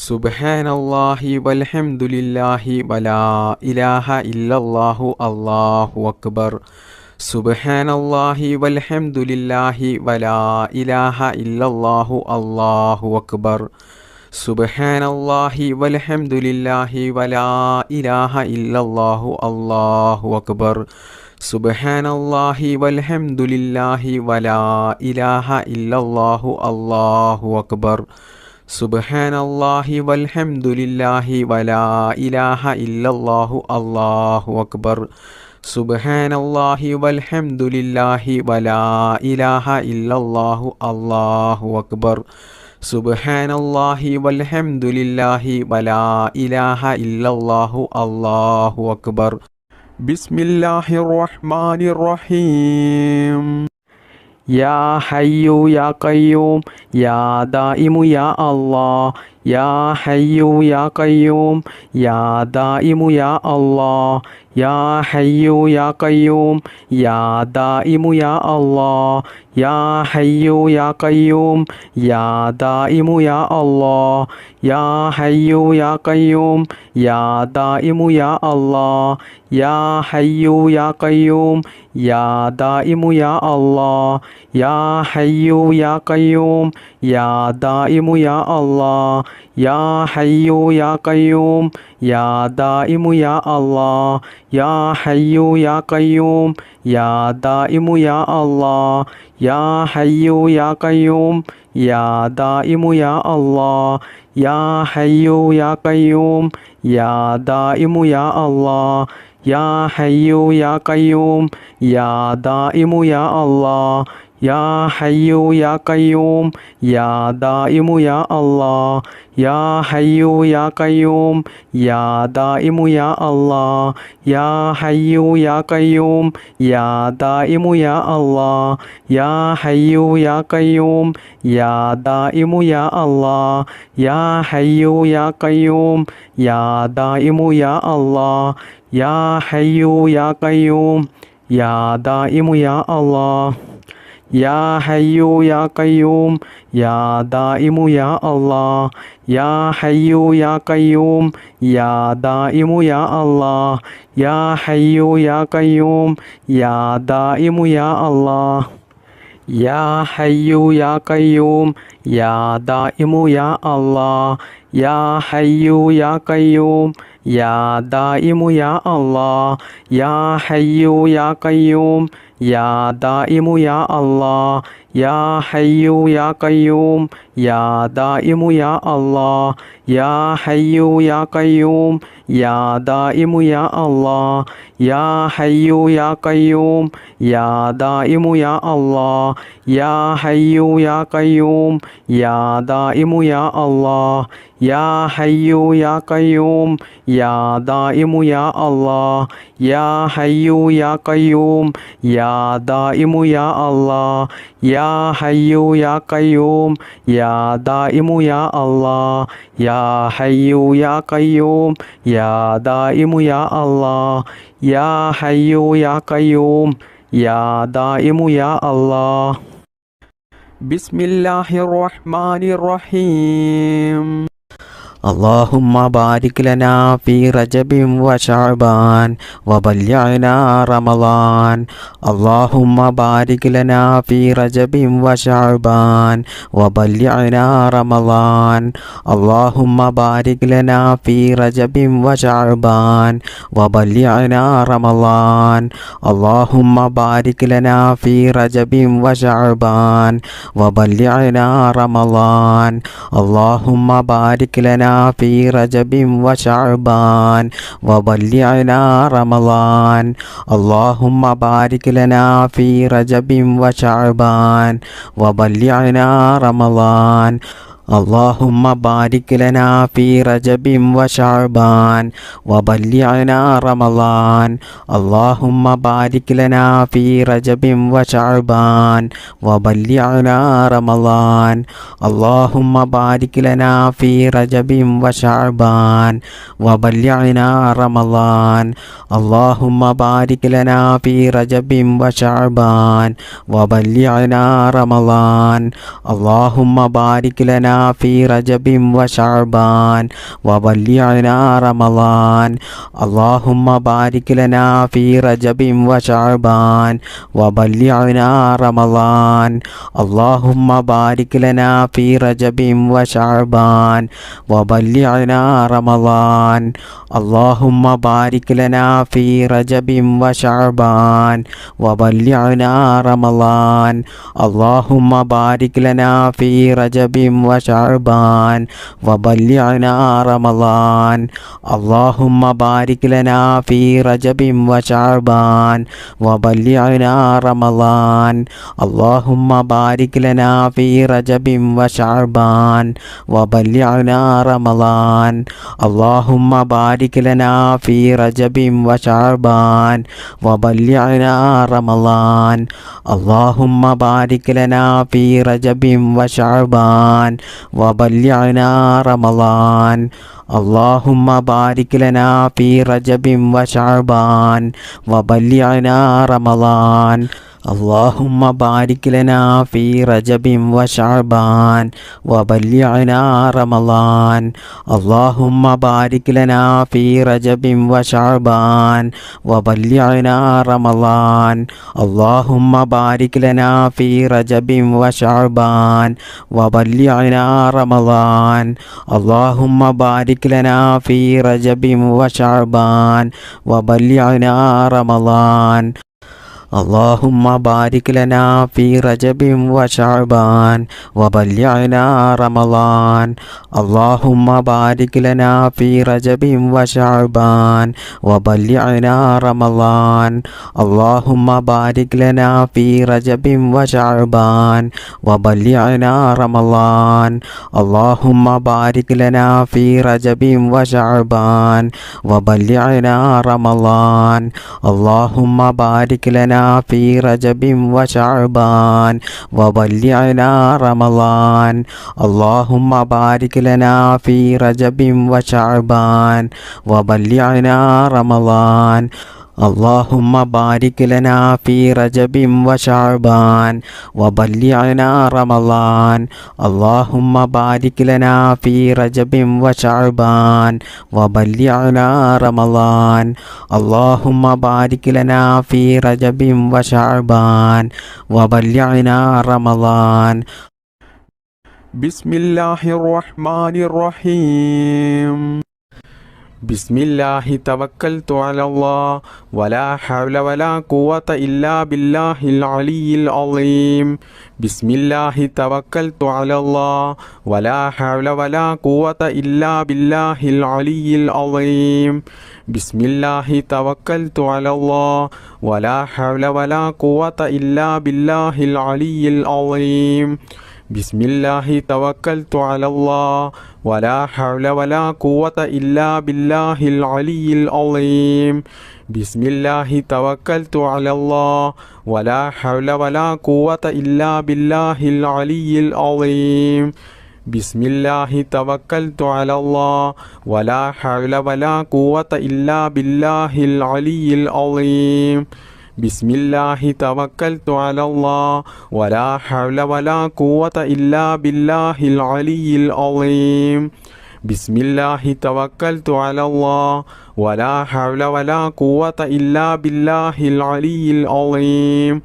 സുബ്ഹാനല്ലാഹി വൽഹംദുലില്ലാഹി വലാ ഇലാഹ ഇല്ലല്ലാഹു അല്ലാഹു അക്ബർ. സുബ്ഹാനല്ലാഹി വൽഹംദുലില്ലാഹി വലാ ഇലാഹ ഇല്ലല്ലാഹു അല്ലാഹു അക്ബർ. സുബ്ഹാനല്ലാഹി വൽഹംദുലില്ലാഹി വലാ ഇലാഹ ഇല്ലല്ലാഹു അല്ലാഹു അക്ബർ. സുബ്ഹാനല്ലാഹി വൽഹംദുലില്ലാഹി വലാ ഇലാഹ ഇല്ലല്ലാഹു അല്ലാഹു അക്ബർ. സുബ്ഹാനല്ലാഹി വൽഹംദുലില്ലാഹി വലാ ഇലാഹ ഇല്ലല്ലാഹു അല്ലാഹു അക്ബർ. സുബ്ഹാനല്ലാഹി വൽഹംദുലില്ലാഹി വലാ ഇലാഹ ഇല്ലല്ലാഹു അല്ലാഹു അക്ബർ. സുബ്ഹാനല്ലാഹി വൽഹംദുലില്ലാഹി വലാ ഇലാഹ ഇല്ലല്ലാഹു അല്ലാഹു അക്ബർ. ബിസ്മില്ലാഹിർ റഹ്മാനിർ റഹീം. യാ ഹയ്യു യാ ഖയ്യൂം യാ ദായിമു യാ അല്ലാഹ്. യാ ഹയ്യു യാ ഖയ്യൂം യാ ദായിമു യാ അല്ലാഹ്. യാ ഹയ്യു യാ ഖയ്യൂം യാ ദായിമു യാ അല്ലാഹ്. യാ ഹയ്യു യാ ഖയ്യൂം യാ ദായിമു യാ അല്ലാഹ്. യാ ഹയ്യു യാ ഖയ്യൂം യാ ദായിമു യാ അല്ലാഹ്. യാ ഹയ്യു യാ ഖയ്യൂം യാ ദായിമു യാ അല്ലാഹ്. യാ ഹയ്യു യാ ഖയ്യൂം യാ ദായിമു യാ അല്ലാഹ്. യാ ഹയ്യു യാ ഖയ്യൂം യാ ദായിമു യാ അല്ലാഹ്. യാ ഹയ്യു യാ ഖയ്യൂം യാ ദായിമു യാ അല്ലാഹ്. യാ ഹയ്യു യാ ഖയ്യൂം യാ ദായിമു യാ അല്ലാഹ്. യാ ഹയ്യു യാ ഖയ്യൂം യാ ദായിമു യാ അല്ലാഹ്. യാ ഹയ്യു യാ ഖയ്യൂം യാ ദായിമു യാ അല്ലാഹ്. യാ ഹയ്യു യാ ഖയ്യൂം യാ ദായിമു യാ അല്ലാഹ്. യാ ഹയ്യു യാ ഖയ്യൂം യാ ദായിമു യാ അല്ലാഹ്. യാ ഹയ്യു യാ ഖയ്യൂം യാ ദായിമു യാ അല്ലാഹ്. യാ ഹയ്യു യാ ഖയ്യൂം യാ ദായിമു യാ അല്ലാഹ്. യാ ഹയ്യു യാ ഖയ്യൂം യാ ദായിമു യാ അല്ലാഹ്. യാ ഹയ്യു യാ ഖയ്യൂം യാ ദായിമു യാ അല്ലാഹ്. യാ ഹയ്യു യാ ഖയ്യൂം യാ ദായിമു യാ അല്ലാഹ്. യാ ഹയ്യു യാ ഖയ്യൂം യാ ദായിമു യാ അല്ലാഹ്. യാ ഹയ്യു യാ ഖയ്യൂം യാ ദായിമു യാ അല്ലാഹ്. യാ ഹയ്യു യാ ഖയ്യൂം യാ ദായിമു യാ അല്ലാഹ്. യാ ഹയ്യു യാ ഖയ്യൂം യാ ദായിമു യാ അല്ലാഹ്. യാ ഹയ്യു യാ ഖയ്യൂം യാ ദായിമു യാ അല്ലാഹ്. യാ ഹയ്യു യാ ഖയ്യൂം യാ ദായിമു യാ അല്ലാഹ്. യാ ഹയ്യു യാ ഖയ്യൂം യാ ദായിമു യാ അല്ലാഹ്. യാ ഹയ്യു യാ ഖയ്യൂം യാ ദായിമു യാ അല്ലാഹ്. യാ ഹയ്യു യാ ഖയ്യൂം യാ ദായിമു യാ അല്ലാഹ്. യാ ഹയ്യു യാ ഖയ്യൂം യാ ദായിമു യാ അല്ലാഹ്. യാ ഹയ്യു യാ ഖയ്യൂം യാ ദായിമു യാ അല്ലാഹ്. യാ ഹയ്യു യാ ഖയ്യൂം യാ ദായിമു യാ അല്ലാഹ്. യാ ഹയ്യു യാ ഖയ്യൂം യാ ദായിമു യാ അല്ലാഹ്. യാ ഹയ്യു യാ ഖയ്യൂം യാ ദായിമു യാ അല്ലാഹ്. ബിസ്മില്ലാഹിർ റഹ്മാനിർ റഹീം. اللهم بارك لنا في رجب وشعبان وبلغنا رمضان. اللهم بارك لنا في رجب وشعبان وبلغنا رمضان. اللهم بارك لنا في رجب وشعبان وبلغنا رمضان. اللهم بارك لنا في رجب وشعبان وبلغنا رمضان. اللهم بارك لنا في رجب وشعبان وبلغنا رمضان. اللهم بارك لنا في رجب وشعبان وبلغنا رمضان. اللهم بارك لنا في رجب وشعبان وبلغنا رمضان. اللهم بارك لنا في رجب وشعبان وبلغنا رمضان. اللهم بارك لنا في رجب وشعبان وبلغنا رمضان. اللهم بارك لنا في رجب وشعبان وبلغنا رمضان. اللهم بارك لنا في رجب وشعبان وبلغنا رمضان اللهم بارك لنا في رجب وشعبان وبلغنا رمضان اللهم بارك لنا في رجب وشعبان وبلغنا رمضان اللهم بارك لنا في رجب وشعبان وبلغنا رمضان اللهم بارك لنا في رجب وشعبان وبلغنا رمضان اللهم بارك لنا في رجب وشعبان وبلغنا رمضان اللهم بارك لنا في رجب وشعبان وبلغنا رمضان اللهم بارك لنا في رجب وشعبان وبلغنا رمضان اللهم بارك لنا في رجب وشعبان وبلغنا رمضان اللهم بارك لنا في رجب وشعبان وبلغنا رمضان اللهم بارك لنا في رجب وشعبان وبلغنا رمضان اللهم بارك لنا في رجب وشعبان وبلغنا رمضان اللهم بارك لنا في رجب وشعبان وبلغنا رمضان اللهم بارك لنا في رجب وشعبان وبلغنا رمضان اللهم بارك لنا في رجب وشعبان وبلغنا رمضان اللهم بارك لنا في رجب وشعبان وبلغنا رمضان اللهم بارك لنا في رجب وشعبان وبلغنا رمضان اللهم بارك لنا في رجب وشعبان وبلغنا رمضان اللهم بارك لنا في رجب وشعبان وبلغنا رمضان اللهم بارك لنا في رجب وشعبان وبلغنا رمضان اللهم بارك لنا في رجب وشعبان وبلغنا رمضان اللهم بارك لنا في رجب وشعبان وبلغنا رمضان اللهم بارك لنا في رجب وشعبان وبلغنا رمضان بسم الله الرحمن الرحيم بسم الله توكلت على الله ولا حول ولا قوة إلا بالله العلي العظيم بسم الله توكلت على الله ولا حول ولا قوة إلا بالله العلي العظيم بسم الله توكلت على الله ولا حول ولا قوة إلا بالله العلي العظيم بسم الله توكلت على الله ولا حول ولا قوة إلا بالله العلي العظيم بسم الله توكلت على الله ولا حول ولا قوة إلا بالله العلي العظيم بسم الله توكلت على الله ولا حول ولا قوة إلا بالله العلي العظيم بسم الله توكلت على الله ولا حول ولا قوة إلا بالله العلي العظيم بسم الله توكلت على الله ولا حول ولا قوة إلا بالله العلي العظيم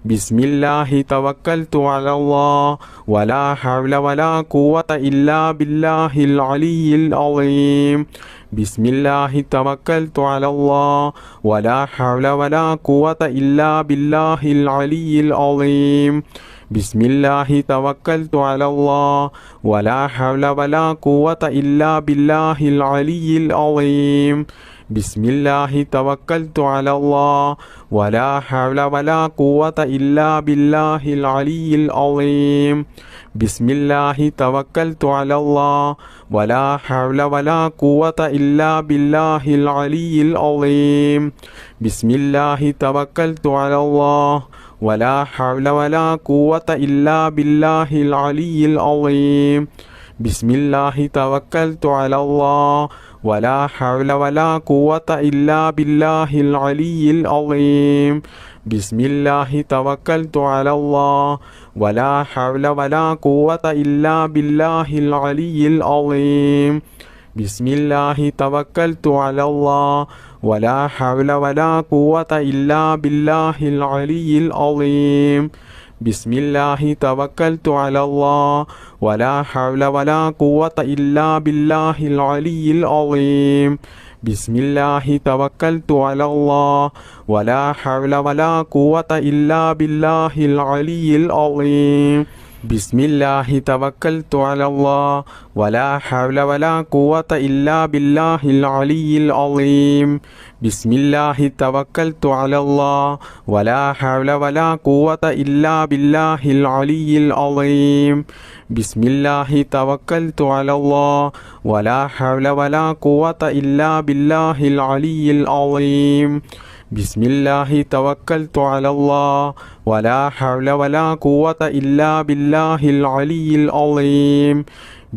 بسم الله توكلت على الله ولا حول ولا قوة إلا بالله العلي العظيم بسم الله توكلت على الله ولا حول ولا قوة إلا بالله العلي العظيم بسم الله توكلت على الله ولا حول ولا قوة إلا بالله العلي العظيم بسم الله توكلت على الله ولا حول ولا قوة إلا بالله العلي العظيم بسم الله توكلت على الله ولا حول ولا قوة إلا بالله العلي العظيم بسم الله توكلت على الله ولا حول ولا قوة إلا بالله العلي العظيم بسم الله توكلت على الله ولا حول ولا قوة إلا بالله العلي العظيم ബിസ്മില്ലാഹി തവക്കൽതു അലല്ലാഹ് വലാ ഹൗല വലാ ഖുവത ഇല്ലാ ബില്ലാഹിൽ അലിയിൽ അളീം. ബിസ്മില്ലാഹി തവക്കൽതു അലല്ലാഹ് വലാ ഹൗല വലാ ഖുവത ഇല്ലാ ബില്ലാഹിൽ അലിയിൽ അളീം. ബിസ്മില്ലാഹി തവക്കൽതു അലല്ലാഹ് വലാ ഹൗല വലാ ഖുവത ഇല്ലാ ബില്ലാഹിൽ അലിയിൽ അളീം. ബിസ്മില്ലാഹി തവക്കൽതു അലല്ലാഹ് വലാ ഹൗല വലാ ഖുവത ഇല്ലാ ബില്ലാഹിൽ അലിയിൽ അളീം. ബിസ്മില്ലാഹി തവക്കൽതു അലല്ലാഹ് വലാ ഹൗല വലാ ഖുവത ഇല്ലാ ബില്ലാഹിൽ അലിയിൽ അളീം. ബിസ്മില്ലാഹി തവക്കൽതു അലല്ലാഹ് വലാ ഹൗല വലാ ഖുവത ഇല്ലാ ബില്ലാഹിൽ അലിയിൽ അളീം. ബിസ്മില്ലാഹി തവക്കൽതു അലല്ലാഹ് വലാ ഹൗല വലാ ഖുവത ഇല്ലാ ബില്ലാഹിൽ അലിയിൽ അളീം. ബിസ്മില്ലാഹി തവക്കൽതു അലല്ലാഹ് വലാ ഹൗല വലാ ഖുവത ഇല്ലാ ബില്ലാഹിൽ അലിയിൽ അളീം.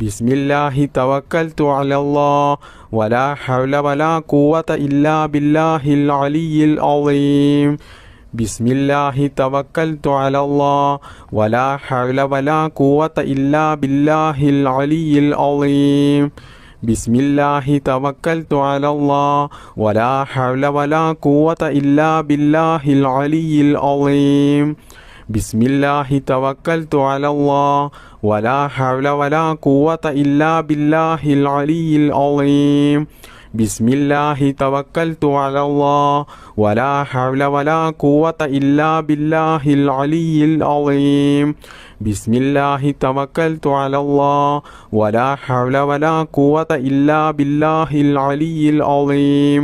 ബിസ്മില്ലാഹി തവക്കൽതു അലല്ലാഹ് വലാ ഹൗല വലാ ഖുവത ഇല്ലാ ബില്ലാഹിൽ അലിയിൽ അളീം. ബിസ്മില്ലാഹി തവക്കൽതു അലല്ലാഹ് വലാ ഹൗല വലാ ഖുവത ഇല്ലാ ബില്ലാഹിൽ അലിയിൽ അളീം. ബിസ്മില്ലാഹി തവക്കൽതു അലല്ലാഹ് വലാ ഹൗല വലാ ഖുവത ഇല്ലാ ബില്ലാഹിൽ അലിയിൽ അളീം. ബിസ്മില്ലാഹി തവക്കൽതു അലല്ലാഹ് വലാ ഹൗല വലാ ഖുവത ഇല്ലാ ബില്ലാഹിൽ അലിയിൽ അളീം. ബിസ്മില്ലാഹി തവക്കൽതു അലല്ലാഹ് വലാ ഹൗല വലാ ഖുവത ഇല്ലാ ബില്ലാഹിൽ അലിയിൽ അളീം. ബിസ്മില്ലാഹി തവക്കൽതു അലല്ലാഹ് വലാ ഹൗല വലാ ഖുവത ഇല്ലാ ബില്ലാഹിൽ അലിയിൽ അളീം.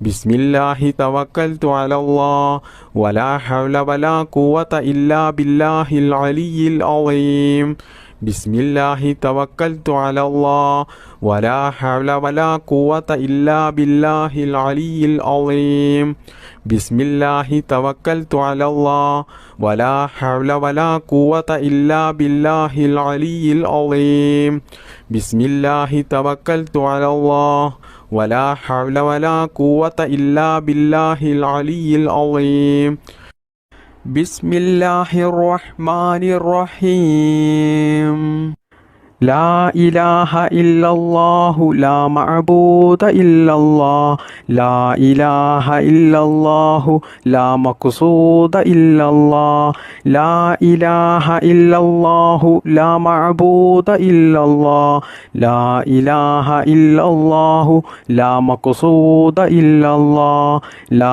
ബിസ്മില്ലാഹി തവക്കൽതു അലല്ലാഹ് വലാ ഹൗല വലാ ഖുവത ഇല്ലാ ബില്ലാഹിൽ അലിയിൽ അളീം. ബിസ്മില്ലാഹി തവക്കൽതു അലല്ലാഹ് വലാ ഹൗല വലാ ഖുവത ഇല്ലാ ബില്ലാഹിൽ അലിയിൽ അളീം. ബിസ്മില്ലാഹി തവക്കൽതു അലല്ലാഹ് വലാ ഹൗല വലാ ഖുവത ഇല്ലാ ബില്ലാഹിൽ അലിയിൽ അളീം. ബിസ്മില്ലാഹി തവക്കൽതു അലല്ലാഹ് വലാ ഹൗല വലാ ഖുവത ഇല്ലാ ബില്ലാഹിൽ അലിയിൽ അളീം. ബിസ്മില്ലാഹിർ റഹ്മാനിർ റഹീം. ലാ ഇലാഹ ഇല്ലല്ലാഹു ലാ മഅബൂദ ഇല്ലല്ലാഹ് ലാ ഇലാഹ ഇല്ലല്ലാഹു ലാ മഖ്സൂദ ഇല്ലല്ലാഹ് ലാ ഇലാഹ ഇല്ലല്ലാഹു ലാ മഅബൂദ ഇല്ലല്ലാഹ് ലാ ഇലാഹ ഇല്ലല്ലാഹു ലാ മഖ്സൂദ ഇല്ലല്ലാഹ് ലാ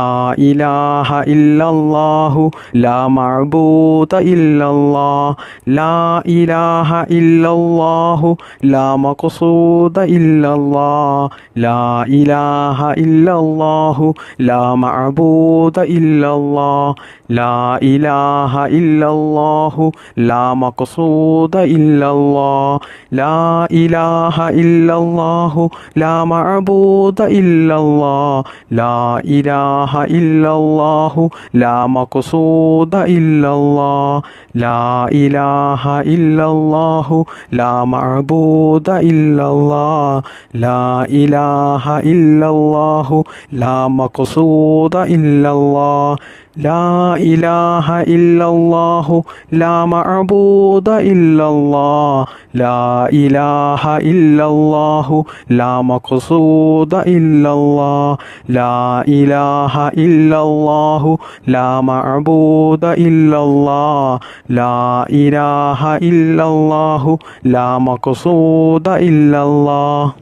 ഇലാഹ ഇല്ലല്ലാഹു ലാ മഅബൂദ ഇല്ലല്ലാഹ് ലാ ഇലാഹ ഇല്ലല്ലാഹു ലാ മഖ്സൂദ ഇല്ലല്ലാഹ് ലാ ഇലാഹ ഇല്ലല്ലാഹു ലാ മഅബൂദ ഇല്ലല്ലാഹ് ലാ ഇലാഹ ഇല്ലല്ലാഹു ലാ മഖ്സൂദ ഇല്ലല്ലാഹ് ലാ ഇലാഹ ഇല്ലല്ലാഹു ലാ മഅബൂദ ഇല്ലല്ലാഹ് ലാ ഇലാഹ ഇല്ലല്ലാഹു ലാ മഖ്സൂദ ഇല്ലല്ലാഹ് ലാ ഇലാഹ ഇല്ലല്ലാഹു ലാ മഅബൂദ ഇല്ലല്ലാഹ് ലാ ഇലാഹ ഇല്ലല്ലാഹു ലാ മഖ്സൂദ ഇല്ലല്ലാഹ് ലാ ഇലാഹ ഇല്ലല്ലാഹു ലാ മഅബൂദ ഇല്ലല്ലാഹ് ലാ ഇലാഹ ഇല്ലല്ലാഹു ലാ മഖ്സൂദ ഇല്ലല്ലാഹ് ലാ ഇലാഹ ഇല്ലല്ലാഹു ലാ മഅബൂദ ഇല്ലല്ലാഹ് ലാ ഇലാഹ ഇല്ലല്ലാഹു ലാ മഖ്സൂദ ഇല്ലല്ലാഹ്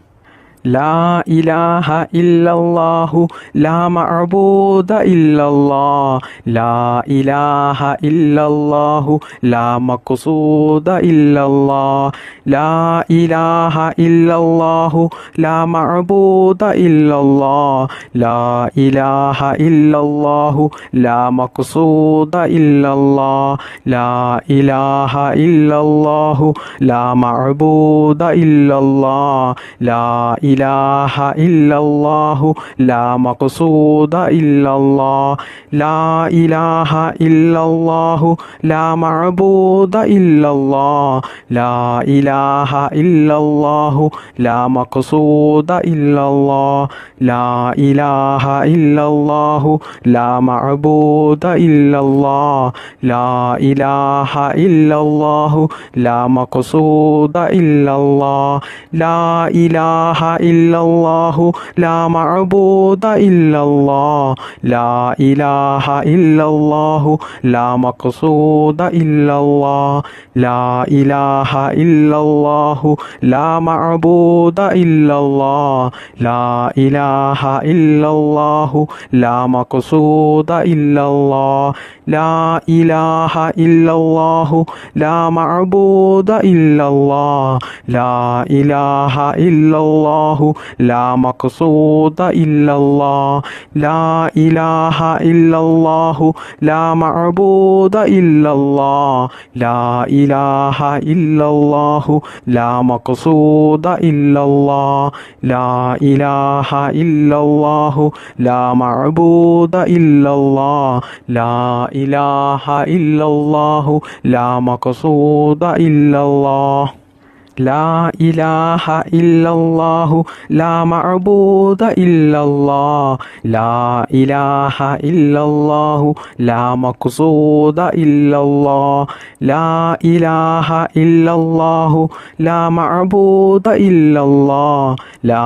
ലാ ഇലാഹ ഇല്ലല്ലാഹു ലാ മഅബൂദ ഇല്ലല്ലാഹ് ലാ ഇലാഹ ഇല്ലല്ലാഹു ലാ മഖ്സൂദ ഇല്ലല്ലാഹ് ലാ ഇലാഹ ഇല്ലല്ലാഹു ലാ മഅബൂദ ഇല്ലല്ലാഹ് ലാ ഇലാഹ ഇല്ലല്ലാഹു ലാ മഖ്സൂദ ഇല്ലല്ലാഹ് ലാ ഇലാഹ ഇല്ലല്ലാഹു ലാ മഅബൂദ ഇല്ലല്ലാഹ് ലാ ഇലാഹ ഇല്ലല്ലാഹു ലാ മഖ്സൂദ ഇല്ലല്ലാഹ് ലാ ഇലാഹ ഇല്ലല്ലാഹു ലാ മഅബൂദ ഇല്ലല്ലാഹ് ലാ ഇലാഹ ഇല്ലല്ലാഹു ലാ മഖ്സൂദ ഇല്ലല്ലാഹ് ലാ ഇലാഹ ഇല്ലല്ലാഹു ലാ മഅബൂദ ഇല്ലല്ലാഹ് ലാ ഇലാഹ ഇല്ലല്ലാഹു ലാ മഖ്സൂദ ഇല്ലല്ലാഹ് ലാ ഇലാഹ ഇല്ലല്ലാഹു ലാ മഅബൂദ ഇല്ലല്ലാഹ് ലാ ഇലാഹ ഇല്ലല്ലാഹു ലാ മഖ്സൂദ ഇല്ലല്ലാഹ് ലാ ഇലാഹ ഇല്ലല്ലാഹു ലാ മഅബൂദ ഇല്ലല്ലാഹ് ലാ ഇലാഹ ഇല്ലല്ലാഹു ലാ മഖ്സൂദ ഇല്ലല്ലാഹ് ലാ ഇലാഹ ഇല്ലല്ലാഹു ലാ മഅബൂദ ഇല്ലല്ലാഹ് ലാ ഇലാഹ ഇല്ലല്ലാഹു ലാ മഖ്സൂദ ഇല്ലല്ലാഹ് ലാ ഇലാഹ ഇല്ലല്ലാഹു ലാ മഅബൂദ ഇല്ലല്ലാഹ് ലാ ഇലാഹ ഇല്ലല്ലാഹു ലാ മഖ്സൂദ ഇല്ലല്ലാഹ് ലാ ഇലാഹ ഇല്ലല്ലാഹു ലാ മഅബൂദ ഇല്ലല്ലാഹ് ലാ ഇലാഹ ഇല്ലല്ലാഹു ലാ മഖ്സൂദ ഇല്ലല്ലാഹ് ലാ ഇലാഹ ഇല്ലല്ലാഹു ലാ മഅബൂദ ഇല്ലല്ലാഹ് ലാ ഇലാഹ ഇല്ലല്ലാഹു ലാ മഖ്സൂദ ഇല്ലല്ലാഹ് ലാ ഇലാഹ ഇല്ലല്ലാഹു ലാ മഅബൂദ ഇല്ലല്ലാഹ് ലാ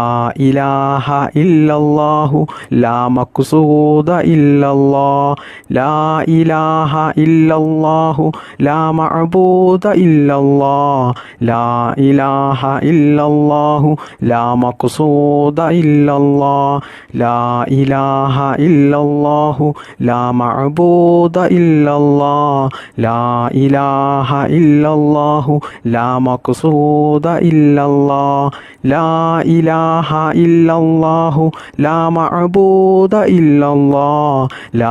ഇലാഹ ഇല്ലല്ലാഹു ലാ മഖ്സൂദ ഇല്ലല്ലാഹ് ലാ ഇലാഹ ഇല്ലല്ലാഹു ലാ മഅബൂദ ഇല്ലല്ലാഹ് ലാ ഇലാഹ ഇല്ലല്ലാഹു ലാ മഖ്സൂദ ഇല്ലല്ലാഹ് ലാ ഇലാഹ ഇല്ലല്ലാഹു ലാ മഅബൂദ ഇല്ലല്ലാഹ് ലാ ഇലാഹ ഇല്ലല്ലാഹു ലാ മഖ്സൂദ ഇല്ലല്ലാഹ് ലാ ഇലാഹ ഇല്ലല്ലാഹു ലാ മഅബൂദ ഇല്ലല്ലാഹ് ലാ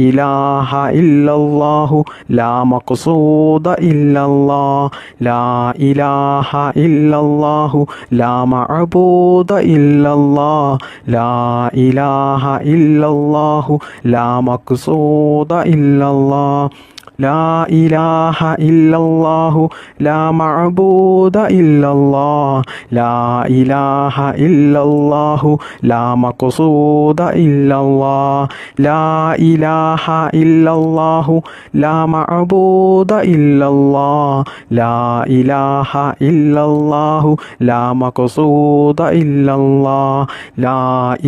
ഇലാഹ ഇല്ലല്ലാഹു ലാ മഖ്സൂദ ഇല്ലല്ലാഹ് ലാ ഇലാഹ ഇല്ലല്ലാഹു ലാ മഅബൂദ ഇല്ലല്ലാഹ് ലാ ഇലാഹ ഇല്ലല്ലാഹു ലാ മഖ്സൂദ ഇല്ലല്ലാഹ് ലാ ഇലാഹ ഇല്ലല്ലാഹു ലാ മഅബൂദ ഇല്ലല്ലാഹ് ലാ ഇലാഹ ഇല്ലല്ലാഹു ലാ മഖ്സൂദ ഇല്ലല്ലാഹ് ലാ ഇലാഹ ഇല്ലല്ലാഹു ലാ മഅബൂദ ഇല്ലല്ലാഹ് ലാ ഇലാഹ ഇല്ലല്ലാഹു ലാ മഖ്സൂദ ഇല്ലല്ലാഹ് ലാ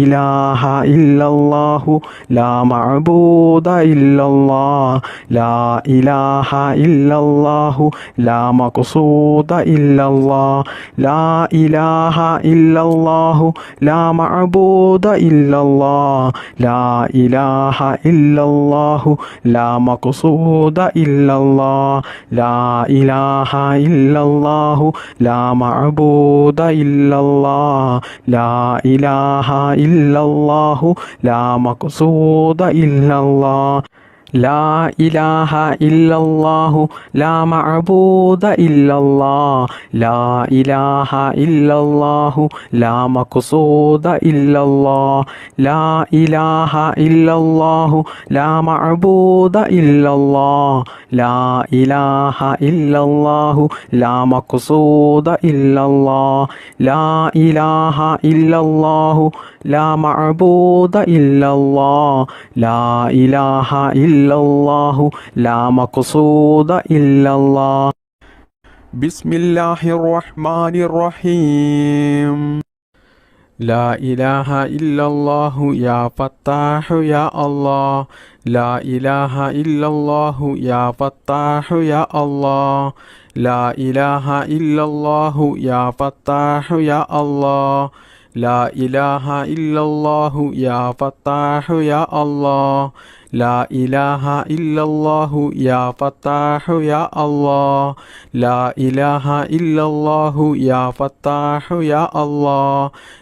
ഇലാഹ ഇല്ലല്ലാഹു ലാ മഅബൂദ ഇല്ലല്ലാഹ് ലാ ഇലാഹ ഇല്ലല്ലാഹു ലാ മഖ്സൂദ ഇല്ലല്ലാഹ് ലാ ഇലാഹ ഇല്ലല്ലാഹു ലാ മഅബൂദ ഇല്ലല്ലാഹ് ലാ ഇലാഹ ഇല്ലല്ലാഹു ലാ മഖ്സൂദ ഇല്ലല്ലാഹ് ലാ ഇലാഹ ഇല്ലല്ലാഹു ലാ മഅബൂദ ഇല്ലല്ലാഹ് ലാ ഇലാഹ ഇല്ലല്ലാഹു ലാ മഖ്സൂദ ഇല്ലല്ലാഹ് ലാ ഇലാഹ ഇല്ലല്ലാഹു ലാ മഅബൂദ ഇല്ലല്ലാഹ് ലാ ഇലാഹ ഇല്ലല്ലാഹു ലാ മഖ്സൂദ ഇല്ലല്ലാഹ് ലാ ഇലാഹ ഇല്ലല്ലാഹു ലാ മഅബൂദ ഇല്ലല്ലാഹ് ലാ ഇലാഹ ഇല്ലല്ലാഹു ലാ മഖ്സൂദ ഇല്ലല്ലാഹ് ലാ ഇലാഹ ഇല്ലല്ലാഹു ലാ മഅബൂദ ഇല്ലല്ലാഹ് ലാ ഇലാഹ ഇല്ലല്ലാഹു ലാ മഖ്സൂദ ഇല്ലല്ലാഹ് ബിസ്മില്ലാഹിർ റഹ്മാനിർ റഹീം ലാ ഇലാഹ ഇല്ലല്ലാഹു യാ ഫത്താഹു യാ അല്ലാഹ് ലാ ഇലാഹ ഇല്ലല്ലാഹു യാ ഫത്താഹു യാ അല്ലാഹ് ലാ ഇലാഹ ഇല്ലല്ലാഹു യാ ഫത്താഹു യാ അല്ലാഹ് ലാ ഇലാഹ ഇല്ലല്ലാഹു യാ ഫത്താഹു യാ അല്ലാഹ് ലാ ഇലാഹ ഇല്ലല്ലാഹു യാ ഫത്താഹു യാ അല്ലാഹ് ലാ ഇലാഹ ഇല്ലല്ലാഹു യാ ഫത്താഹു യാ അല്ലാഹ്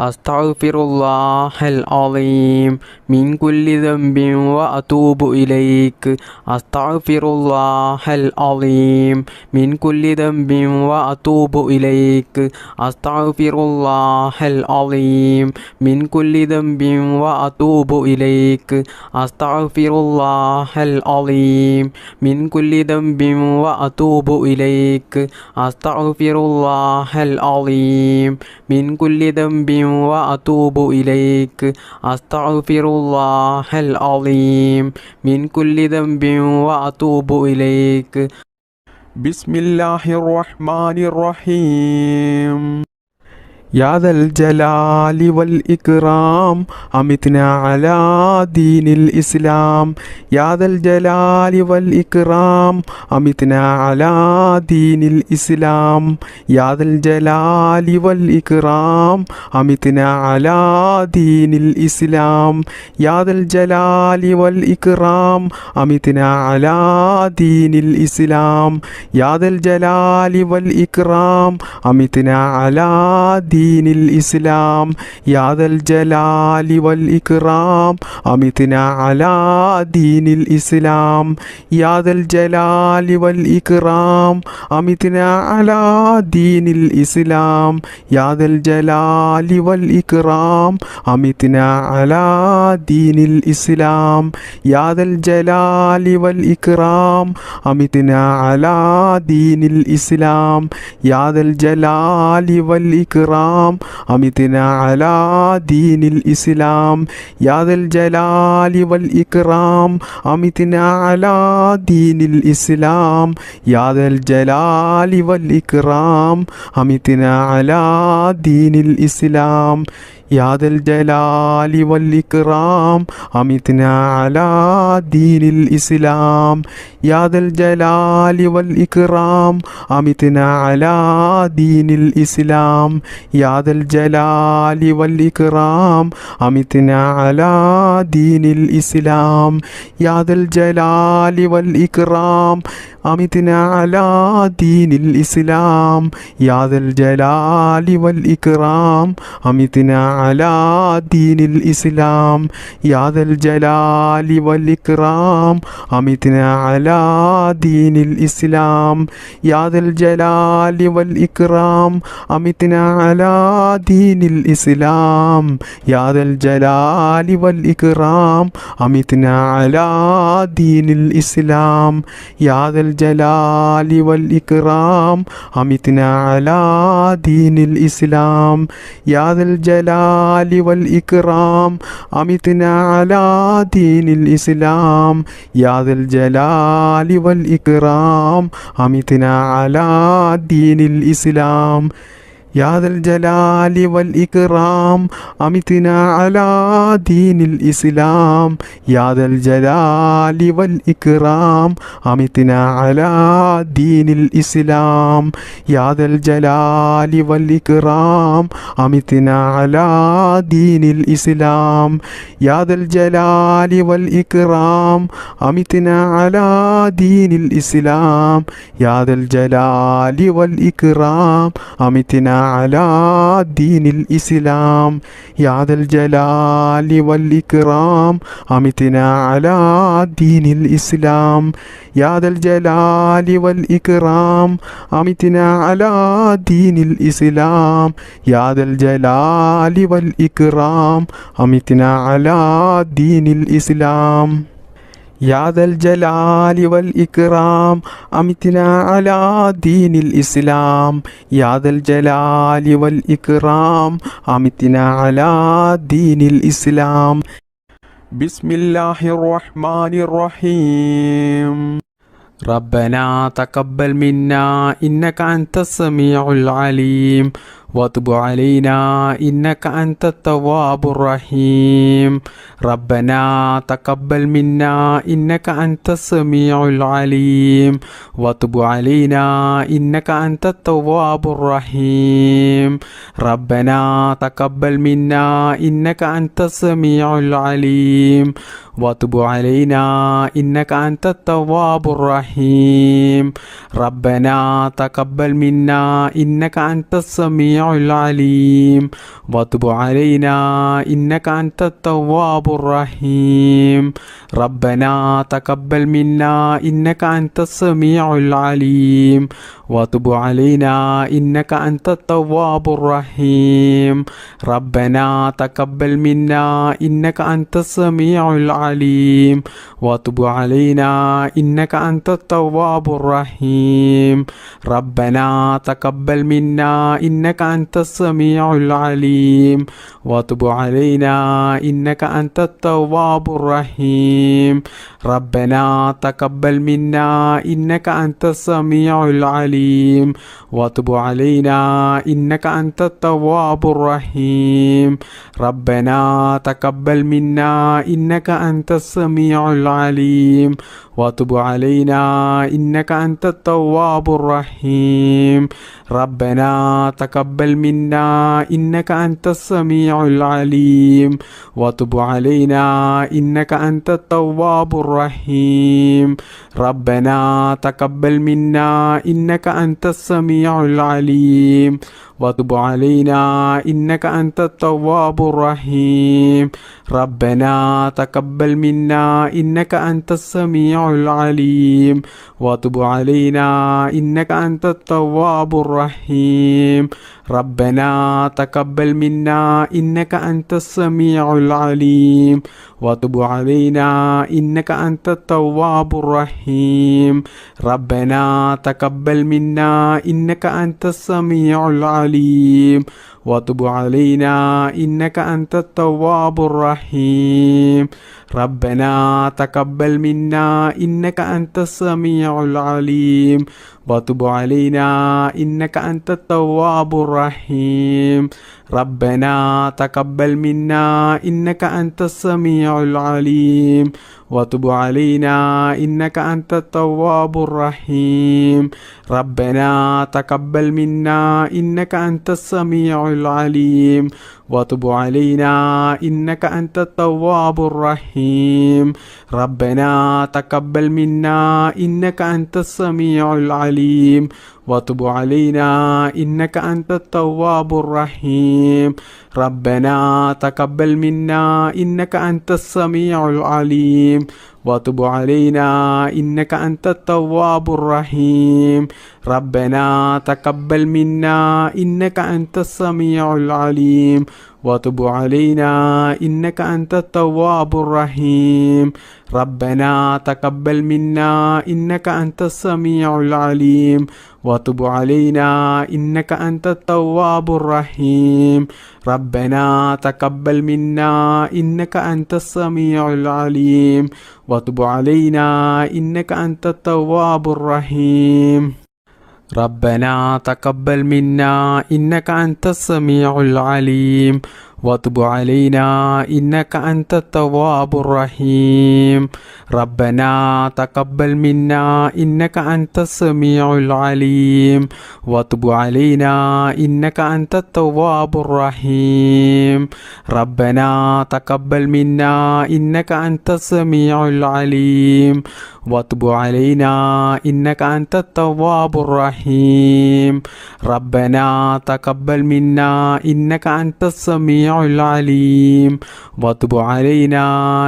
أستغفر الله العظيم من كل ذنب وأتوب إليك أستغفر الله العظيم من كل ذنب وأتوب إليك أستغفر الله العظيم من كل ذنب وأتوب إليك أستغفر الله العظيم من كل ذنب وأتوب إليك أستغفر الله العظيم من كل ذنب وأتوب إليك أستغفر الله العظيم من كل ذنب وأتوب إليك بسم الله الرحمن الرحيم يا ذا الجلال والإكرام أمتنا على دين الإسلام يا ذا الجلال والإكرام أمتنا على دين الإسلام يا ذا الجلال والإكرام أمتنا على دين الإسلام يا ذا الجلال والإكرام أمتنا على دين الإسلام يا ذا الجلال والإكرام أمتنا على دين الإسلام يا ذا الجلال والإكرام أمتنا على دين الإسلام يا ذا الجلال والإكرام أمتنا على دين الإسلام يا ذا الجلال والإكرام أمتنا على دين الإسلام يا ذا الجلال والإكرام أمتنا على دين الإسلام يا ذا الجلال والإكرام أمتنا على دين الإسلام يا ذا الجلال والإكرام أمتنا على دين الإسلام يا ذا الجلال والإكرام أمتنا على دين الإسلام يا ذا الجلال والإكرام أمتنا على دين الإسلام يا ذا الجلال والإكرام أمتنا على دين الإسلام يا ذا الجلال والإكرام أمتنا على دين الإسلام يا ذا الجلال والإكرام أمتنا على دين الإسلام يا ذا الجلال والإكرام أمتنا على دين الإسلام يا ذا الجلال والإكرام أمتنا على دين الإسلام يا ذا الجلال والإكرام أمتنا على دين الإسلام يا ذا الجلال والإكرام أمتنا على دين الإسلام يا ذا الجلال والإكرام أمتنا على دين الإسلام يا ذا الجلال والإكرام أمتنا على دين الإسلام يا ذا الجلال والإكرام أمتنا على دين الإسلام يا ذا الجلال والإكرام أمتنا على دين الإسلام يا ذا الجلال والإكرام أمتنا على دين الإسلام يا ذا الجلال والإكرام أمتنا على دين الإسلام يا ذا الجلال والإكرام أمتنا على دين الإسلام يا ذا الجلال والإكرام أمتنا على دين الإسلام يا ذا الجلال والإكرام أمتنا على دين الإسلام يا ذا الجلال والإكرام أمتنا على دين الإسلام يا ذا الجلال والإكرام أمتنا على دين الإسلام يا ذا الجلال والإكرام أمتنا على دين الإسلام يا ذا الجلال والإكرام أمتنا على دين الإسلام بسم الله الرحمن الرحيم ربنا تقبل منا إنك أنت السميع العليم وتب علينا إنك أنت التواب الرحيم ربنا تقبل منا إنك أنت السميع العليم وتب علينا إنك أنت التواب الرحيم ربنا تقبل منا إنك أنت السميع العليم وتب علينا إنك أنت التواب الرحيم ربنا تقبل منا إنك أنت السميع السميع العليم وتب علينا إنك أنت التواب الرحيم ربنا تقبل منا إنك أنت السميع العليم وتب علينا إنك أنت التواب الرحيم ربنا تقبل منا إنك أنت السميع العليم وتب علينا إنك أنت التواب الرحيم ربنا تقبل منا إنك أنت السميع العليم وتب علينا إنك أنت التواب الرحيم ربنا تقبل منا إنك أنت السميع العليم وتب علينا إنك أنت التواب الرحيم ربنا تقبل منا إنك أنت السميع العليم وتب علينا إنك أنت التواب الرحيم ربنا تقبل منا إنك أنت السميع العليم وتب علينا إنك أنت التواب الرحيم ربنا تقبل منا إنك أنت السميع العليم وتب علينا إنك أنت التواب الرحيم ربنا تقبل منا إنك أنت السميع العليم وتب علينا إنك أنت التواب الرحيم ربنا تقبل منا إنك أنت السميع العليم وتب علينا إنك أنت التواب الرحيم ربنا تقبل منا إنك أنت السميع العليم وتب علينا إنك أنت التواب الرحيم ربنا تقبل منا إنك أنت السميع العليم وتب علينا إنك أنت التواب الرحيم ربنا تقبل منا إنك أنت السميع العليم وتب علينا إنك أنت التواب الرحيم ربنا تقبل منا إنك أنت السميع العليم وتب علينا إنك أنت التواب الرحيم ربنا تقبل منا إنك أنت السميع العليم وتب علينا إنك أنت التواب الرحيم ربنا تقبل منا إنك أنت السميع العليم وتب علينا إنك أنت التواب الرحيم ربنا تقبل منا إنك أنت السميع العليم وتب علينا إنك أنت التواب الرحيم ربنا تقبل منا إنك أنت السميع العليم وتب علينا إنك أنت التواب الرحيم ربنا تقبل منا إنك أنت السميع العليم وتب علينا إنك أنت التواب الرحيم ربنا تقبل منا إنك أنت السميع العليم وتب علينا إنك أنت التواب الرحيم ربنا تقبل منا إنك أنت السميع العليم وتب علينا إنك أنت التواب الرحيم ربنا تقبل منا إنك أنت السميع العليم وتب علينا إنك أنت التواب الرحيم ربنا تقبل منا إنك أنت السميع العليم وتب علينا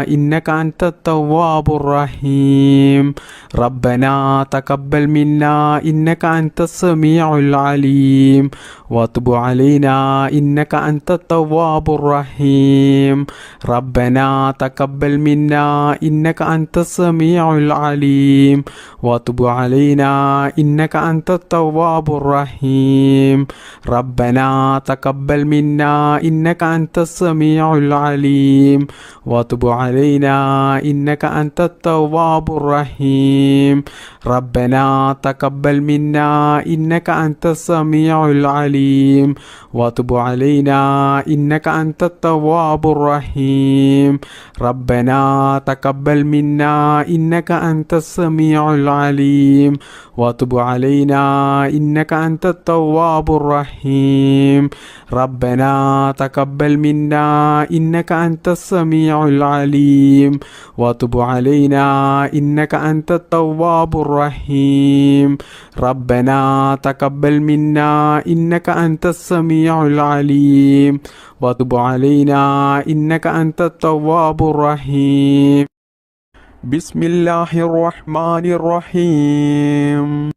إنك أنت التواب الرحيم ربنا تقبل منا إنك أنت السميع العليم وتب علينا إنك أنت التواب الرحيم ربنا تقبل منا إنك أنت السميع العليم وتب علينا إنك أنت التواب الرحيم ربنا تقبل منا إنك أنت السميع العليم وتب علينا إنك أنت التواب الرحيم ربنا تقبل منا إنك أنت السميع العليم وتب علينا إنك أنت التواب الرحيم ربنا تقبل منا إنك أنت السميع العليم وتب علينا إنك أنت التواب الرحيم ربنا تقبل منا إنك أنت السميع العليم وتب علينا إنك أنت التواب الرحيم ربنا تقبل منا إنك أنت السميع العليم وتب علينا إنك أنت التواب الرحيم بسم الله الرحمن الرحيم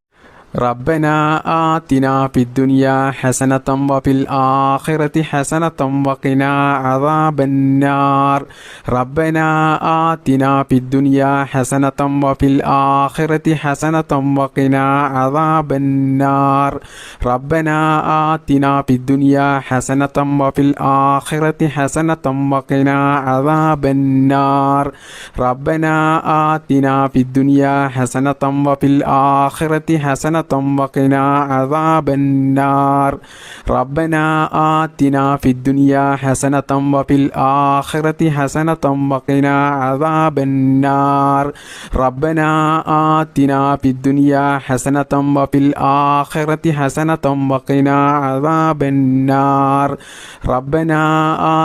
ربنا آتنا في الدنيا حسنة وفي الآخرة حسنة وقنا عذاب النار ربنا آتنا في الدنيا حسنة وفي الآخرة حسنة وقنا عذاب النار ربنا آتنا في الدنيا حسنة وفي الآخرة حسنة وقنا عذاب النار ربنا آتنا في الدنيا حسنة وفي الآخرة حسنة وقنا عذاب النار ربنا آتنا في الدنيا حسنة وفي الآخرة حسنة وقنا عذاب النار ربنا آتنا في الدنيا حسنة وفي الآخرة حسنة وقنا عذاب النار ربنا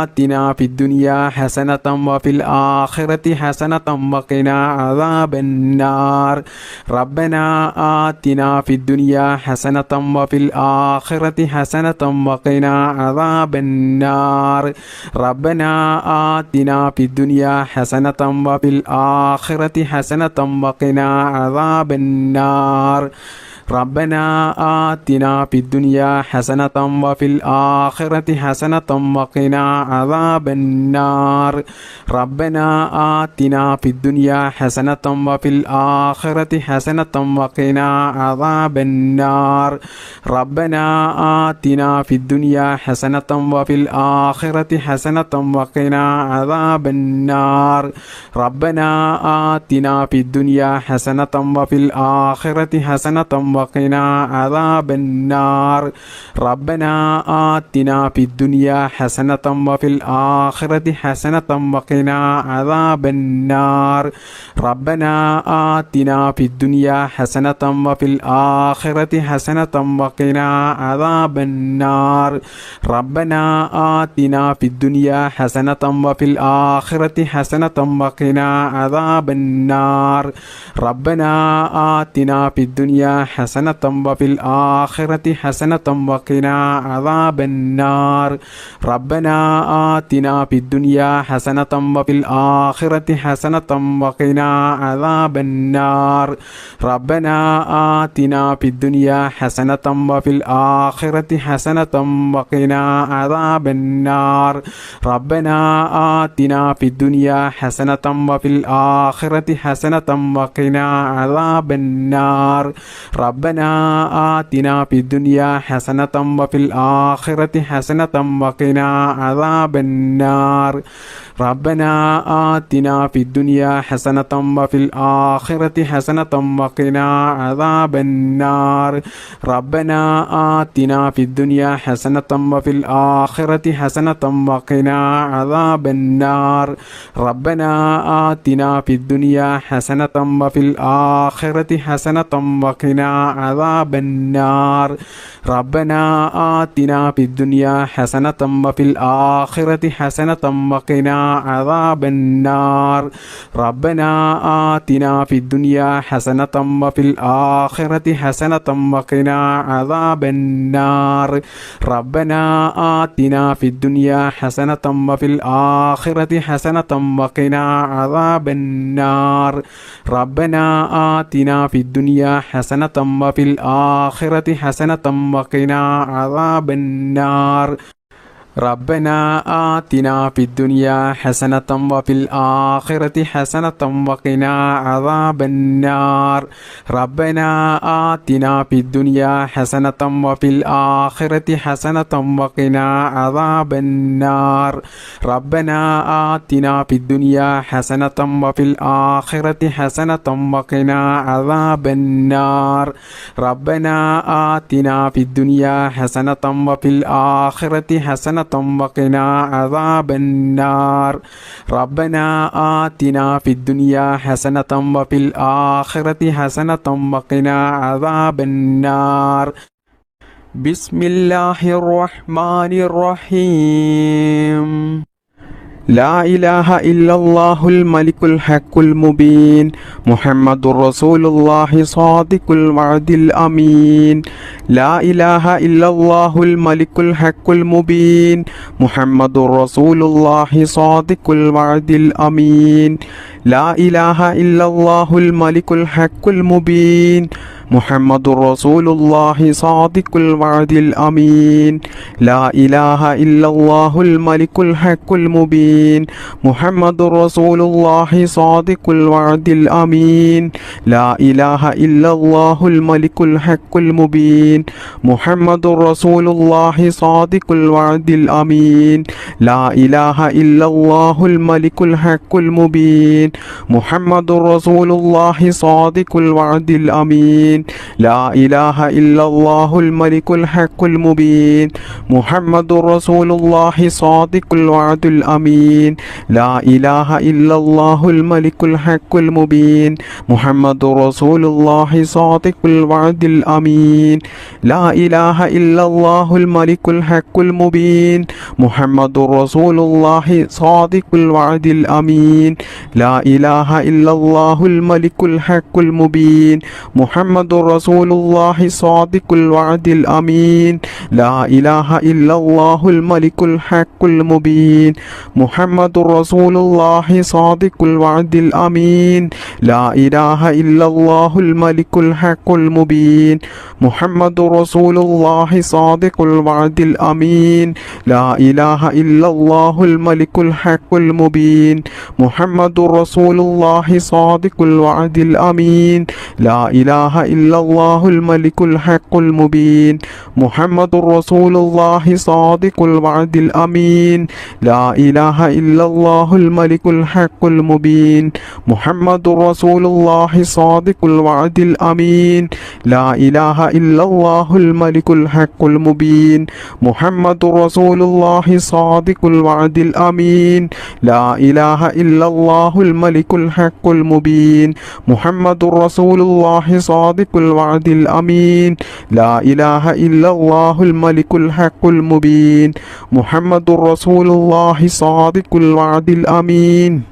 آتنا في الدنيا حسنة وفي الآخرة حسنة وقنا عذاب النار ربنا آتنا في الدنيا حسنة وفي الآخرة حسنة وقنا عذاب النار ربنا آتنا في الدنيا حسنة وفي الآخرة حسنة وقنا عذاب النار ربنا آتنا في الدنيا حسنة وفي الآخرة حسنة وقنا عذاب النار ربنا آتنا في الدنيا حسنة وفي الآخرة حسنة وقنا عذاب النار ربنا آتنا في الدنيا حسنة وفي الآخرة حسنة وقنا عذاب النار ربنا آتنا في الدنيا حسنة وفي الآخرة حسنة وقنا عذاب النار ربنا آتنا في الدنيا حسنة وفي الآخرة حسنة وقنا عذاب النار ربنا آتنا في الدنيا حسنة وفي الآخرة حسنة وقنا عذاب النار ربنا آتنا في الدنيا حسنة وفي الآخرة حسنة وقنا عذاب النار ربنا آتنا في الدنيا حسنة وفي الآخرة حسنة وقنا عذاب النار ربنا آتنا في الدنيا حسنة وفي الآخرة حسنة وقنا عذاب النار ربنا آتنا في الدنيا حسنة وفي الآخرة حسنة وقنا عذاب النار ربنا آتنا في الدنيا حسنة وفي الآخرة حسنة وقنا عذاب النار ربنا آتنا في الدنيا حسنة وفي الآخرة حسنة وقنا عذاب النار ربنا آتنا في الدنيا حسنة وفي الآخرة حسنة وقنا عذاب النار ربنا آتنا في الدنيا حسنة وفي الآخرة حسنة وقنا عذاب النار ربنا آتنا في الدنيا حسنة وفي الآخرة حسنة وقنا عذاب النار ربنا آتنا في الدنيا حسنة وفي الآخرة حسنة وقنا عذاب النار ربنا آتنا في الدنيا حسنة وفي الآخرة حسنة وقنا عذاب النار ربنا آتنا في الدنيا حسنة وفي الآخرة حسنة وقنا عذاب النار ربنا آتنا في الدنيا حسنة وفي الآخرة حسنة وقنا عذاب النار ربنا آتنا في الدنيا حسنة وفي الآخرة حسنة وقنا عذاب النار ربنا آتنا في الدنيا حسنة وفي الآخرة حسنة وقنا عذاب النار ربنا آتنا في الدنيا حسنة وفي الآخرة حسنة وقنا عذاب النار ربنا آتنا في الدنيا حسنة وفي الآخرة حسنة حسنة وقنا عذاب النار ربنا آتنا في الدنيا حسنة وفي الآخرة حسنة وقنا عذاب النار بسم الله الرحمن الرحيم لا إله إلا الله الملك الحق المبين محمد رسول الله صادق الوعد الأمين لا إله إلا الله الملك الحق المبين محمد رسول الله صادق الوعد الأمين لا إله إلا الله الملك الحق المبين محمد رسول الله صادق الوعد الأمين لا إله إلا الله الملك الحق المبين محمد رسول الله صادق الوعد الأمين لا إله إلا الله الملك الحق المبين محمد رسول الله صادق الوعد الأمين لا إله إلا الله الملك الحق المبين محمد رسول الله صادق الوعد الأمين لا إله إلا الله الملك الحق المبين محمد رسول الله صادق الوعد الأمين لا إله إلا الله الملك الحق المبين محمد رسول الله صادق الوعد الأمين لا إله إلا الله الملك الحق المبين محمد رسول الله صادق الوعد الأمين لا إله إلا الله الملك الحق المبين محمد رسول الله صادق الوعد الأمين لا إله إلا الله الملك الحق المبين محمد رسول الله صادق الوعد الأمين لا إله إلا الله الملك الحق المبين محمد رسول الله صادق الوعد الأمين لا إله إلا الله الملك الحق المبين محمد رسول الله صادق الوعد الأمين لا إله إلا الله الملك الحق المبين محمد رسول الله صادق الوعد الأمين لا إله إلا الله الملك الحق المبين محمد رسول الله صادق الوعد الأمين لا إله إلا الله الملك الحق المبين محمد رسول الله صادق الوعد الأمين لا إله إلا الله الملك الحق المبين محمد رسول الله صادق الوعد الأمين لا إله إلا الله الملك الحق المبين محمد رسول الله صادق الوعد الأمين لا إله إلا الله الملك الحق المبين محمد رسول الله صادق الوعد الأمين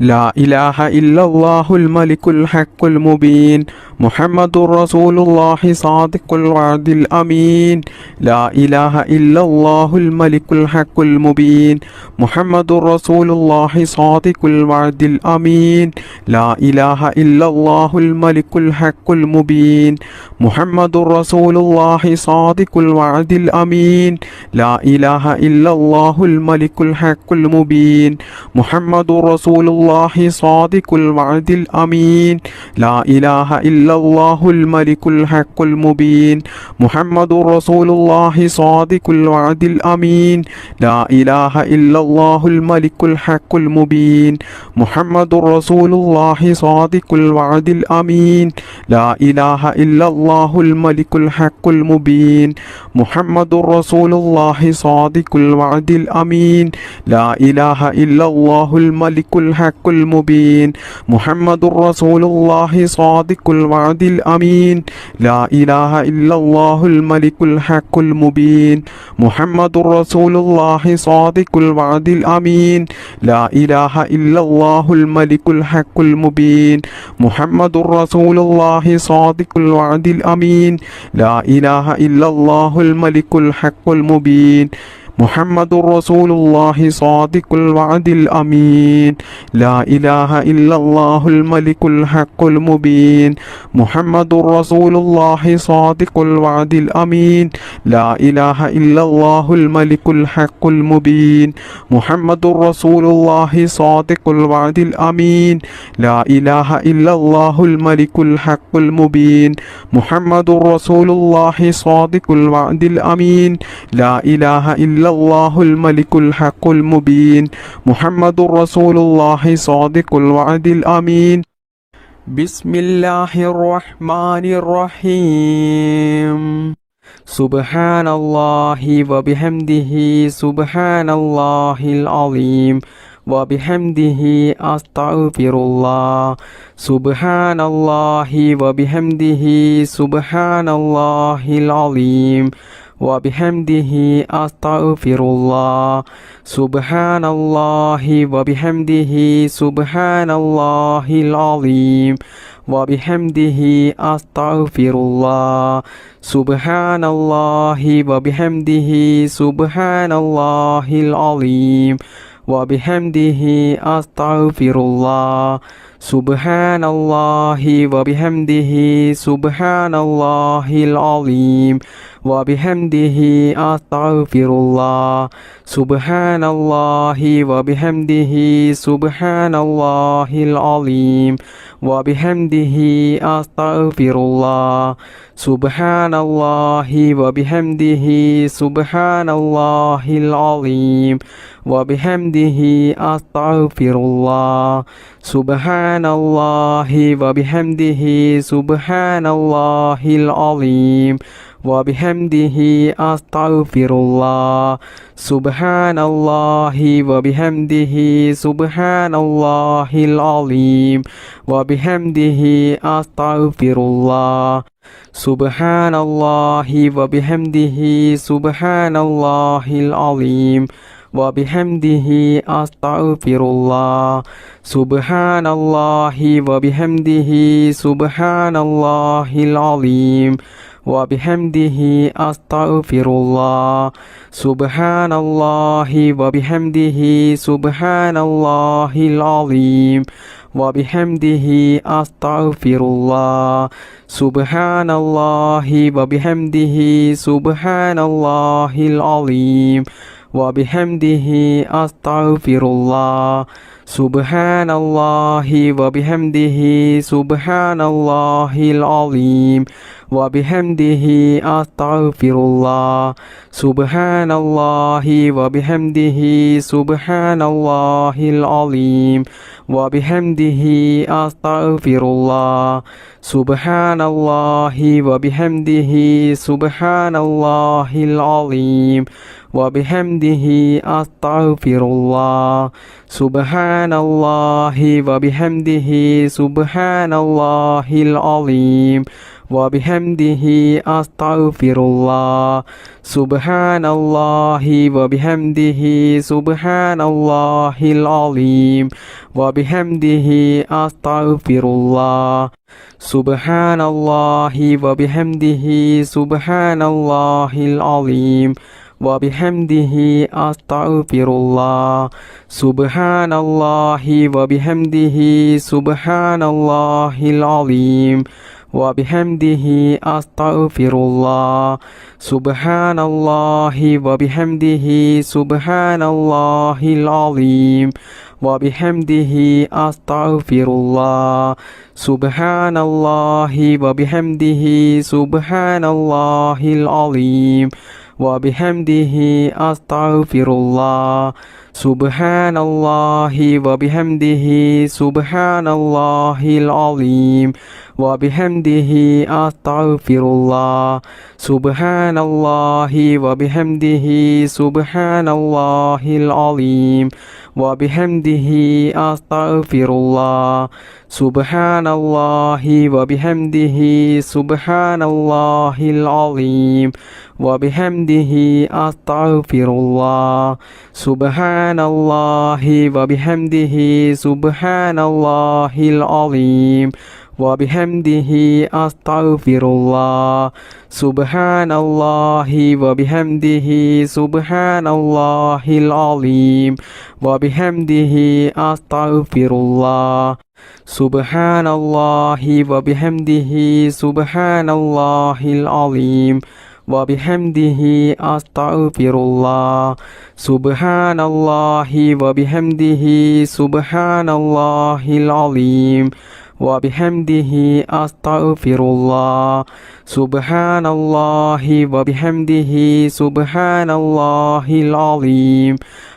لا إله إلا الله الملك الحق المبين محمد رسول الله صادق الوعد الأمين لا إله إلا الله الملك الحق المبين محمد رسول الله صادق الوعد الأمين لا إله إلا الله الملك الحق المبين محمد رسول الله صادق الوعد الأمين لا إله إلا الله الملك الحق المبين محمد رسول الله صادق الوعد الأمين لا إله إلا الله الملك الحق المبين محمد رسول الله صادق الوعد الأمين لا إله إلا الله الملك الحق المبين محمد رسول الله صادق الوعد الأمين لا إله إلا الله الملك الحق المبين محمد رسول الله صادق الوعد الأمين لا إله إلا الله الملك الحق المبين محمد رسول الله صادق الوعد الأمين لا إله إلا الله الملك الحق المبين محمد رسول الله صادق الوعد الأمين لا إله إلا الله الملك الحق المبين محمد رسول الله صادق الوعد الأمين لا إله إلا الله الملك الحق المبين محمد رسول الله صادق الوعد الأمين لا إله إلا الله الملك الحق المبين محمد رسول الله صادق الوعد الأمين لا إله إلا الله الملك الحق المبين محمد رسول الله صادق الوعد الأمين لا إله إلا الله الملك الحق المبين محمد رسول الله صادق الوعد الأمين بسم الله الرحمن الرحيم സുബ്ഹാനല്ലാഹി വബിഹംദിഹി സുബ്ഹാനല്ലാഹിൽ അളീം വബിഹംദിഹി അസ്തഗ്ഫിറുല്ലാഹ് സുബ്ഹാനല്ലാഹി വബിഹംദിഹി സുബ്ഹാനല്ലാഹിൽ അളീം വബിഹംദിഹി അസ്തഗ്ഫിറുല്ലാഹ് സുബ്ഹാനല്ലാഹി വബിഹംദിഹി സുബ്ഹാനല്ലാഹിൽ അളീം വബിഹംദിഹി അസ്തഗ്ഫിറുല്ലാഹ് സുബ്ഹാനല്ലാഹി വബിഹംദിഹി സുബ്ഹാനല്ലാഹിൽ അളീം വബിഹംദിഹി അസ്തഗ്ഫിറുല്ലാഹ് സുബ്ഹാനല്ലാഹി വബിഹംദിഹി സുബ്ഹാനല്ലാഹിൽ അളീം വബിഹംദിഹി അസ്തഗ്ഫിറുല്ലാഹ് സുബ്ഹാനല്ലാഹി വബിഹംദിഹി സുബ്ഹാനല്ലാഹിൽ അളീം വബിഹംദിഹി അസ്തഗ്ഫിറുല്ലാഹ് സുബ്ഹാനല്ലാഹി വബിഹംദിഹി സുബ്ഹാനല്ലാഹിൽ അളീം വബിഹംദിഹി അസ്തഗ്ഫിറുല്ലാഹ് സുബ്ഹാനല്ലാഹി വബിഹംദിഹി സുബ്ഹാനല്ലാഹിൽ അളീം വബിഹംദിഹി അസ്തഗ്ഫിറുല്ലാഹ് സുബ്ഹാനല്ലാഹി വബിഹംദിഹി സുബ്ഹാനല്ലാഹിൽ അളീം വബിഹംദിഹി അസ്തഗ്ഫിറുല്ലാഹ് സുബ്ഹാനല്ലാഹി വബിഹംദിഹി സുബ്ഹാനല്ലാഹിൽ അളീം വബിഹംദിഹി അസ്തഗ്ഫിറുല്ലാഹ് സുബ്ഹാനല്ലാഹി വബിഹംദിഹി സുബ്ഹാനല്ലാഹിൽ അളീം വബിഹംദിഹി അസ്തഗ്ഫിറുല്ലാഹ് സുബ്ഹാനല്ലാഹി വബിഹംദിഹി സുബ്ഹാനല്ലാഹിൽ അളീം വബിഹംദിഹി അസ്തഗ്ഫിറുല്ലാഹ് സുബ്ഹാനല്ലാഹി വബിഹംദിഹി സുബ്ഹാനല്ലാഹിൽ അളീം വബിഹംദിഹി അസ്തഗ്ഫിറുല്ലാഹ് സുബ്ഹാനല്ലാഹി വബിഹംദിഹി സുബ്ഹാനല്ലാഹിൽ അളീം വബിഹംദിഹി അസ്തഗ്ഫിറുല്ലാഹ് സുബ്ഹാനല്ലാഹി വബിഹംദിഹി സുബ്ഹാനല്ലാഹിൽ അളീം വബിഹംദിഹി അസ്തഗ്ഫിറുല്ലാഹ് സുബ്ഹാനല്ലാഹി വബിഹംദിഹി സുബ്ഹാനല്ലാഹിൽ അളീം വബിഹംദിഹി അസ്തഗ്ഫിറുല്ലാഹ് സുബ്ഹാനല്ലാഹി വബിഹംദിഹി സുബ്ഹാനല്ലാഹിൽ അളീം വബിഹംദിഹി അസ്തഗ്ഫിറുല്ലാഹ് സുബ്ഹാനല്ലാഹി വബിഹംദിഹി സുബ്ഹാനല്ലാഹിൽ അളീം വബിഹംദിഹി അസ്തഗ്ഫിറുല്ലാഹ് സുബ്ഹാനല്ലാഹി വബിഹംദിഹി സുബ്ഹാനല്ലാഹിൽ അളീം വബിഹംദിഹി അസ്തഗ്ഫിറുല്ലാഹ് സുബ്ഹാനല്ലാഹി വബിഹംദിഹി സുബ്ഹാനല്ലാഹിൽ അളീം വബിഹംദിഹി അസ്തഗ്ഫിറുല്ലാഹ് സുബ്ഹാനല്ലാഹി വബിഹംദിഹി സുബ്ഹാനല്ലാഹിൽ അളീം വബിഹംദിഹി അസ്തഗ്ഫിറുല്ലാഹ് സുബ്ഹാനല്ലാഹി വബിഹംദിഹി സുബ്ഹാനല്ലാഹിൽ അളീം വബിഹംദിഹി അസ്തഗ്ഫിറുല്ലാഹ് സുബ്ഹാനല്ലാഹി വബിഹംദിഹി സുബ്ഹാനല്ലാഹിൽ അളീം വബിഹംദിഹി അസ്തഗ്ഫിറുല്ലാഹ് സുബ്ഹാനല്ലാഹി വബിഹംദിഹി സുബ്ഹാനല്ലാഹിൽ അളീം വബിഹംദിഹി അസ്തഗ്ഫിറുല്ലാഹ് സുബ്ഹാനല്ലാഹി വബിഹംദിഹി സുബ്ഹാനല്ലാഹിൽ അളീം വബിഹംദിഹി അസ്തഗ്ഫിറുല്ലാഹ് സുബ്ഹാനല്ലാഹി വബിഹംദിഹി സുബ്ഹാനല്ലാഹിൽ അളീം വബിഹംദിഹി അസ്തഗ്ഫിറുല്ലാഹ് സുബ്ഹാനല്ലാഹി വബിഹംദിഹി സുബ്ഹാനല്ലാഹിൽ അളീം വബിഹംദിഹി അസ്തഗ്ഫിറുല്ലാഹ് സുബ്ഹാനല്ലാഹി വബിഹംദിഹി സുബ്ഹാനല്ലാഹിൽ അളീം വബിഹംദിഹി അസ്തഗ്ഫിറുല്ലാഹ് സുബ്ഹാനല്ലാഹി വബിഹംദിhi സുബ്ഹാനല്ലാഹിൽ അലീം വബിഹംദിhi അസ്തഗ്ഫിറുല്ലാഹ് സുബ്ഹാനല്ലാഹി വബിഹംദിhi സുബ്ഹാനല്ലാഹിൽ അലീം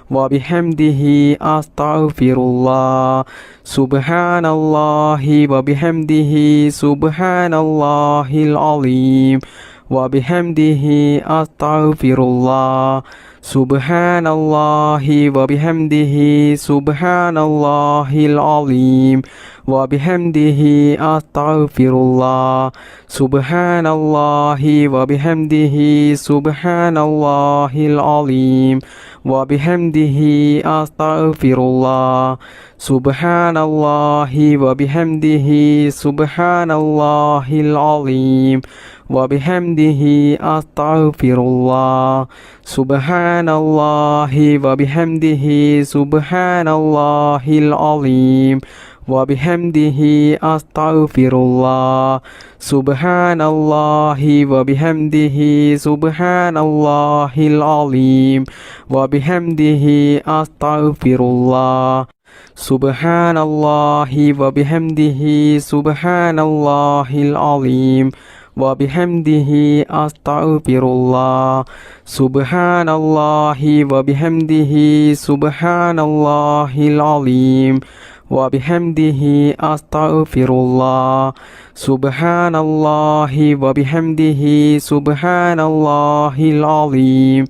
വബിഹംദിhi അസ്തഗ്ഫിറുല്ലാഹ് സുബ്ഹാനല്ലാഹി വബിഹംദിhi സുബ്ഹാനല്ലാഹിൽ അലീം وبحمده أستغفر الله سبحان الله وبحمده سبحان الله العظيم وبحمده أستغفر الله سبحان الله وبحمده سبحان الله العظيم وبحمده أستغفر الله سبحان الله وبحمده سبحان الله العظيم وبحمده أستغفر الله سبحان الله وبحمده سبحان الله العظيم وبحمده أستغفر الله سبحان الله وبحمده سبحان الله العظيم وبحمده أستغفر الله سبحان الله وبحمده سبحان الله العظيم وبحمده أستغفر الله سبحان الله وبحمده سبحان الله العظيم وبحمده أستغفر الله سبحان الله وبحمده سبحان الله العظيم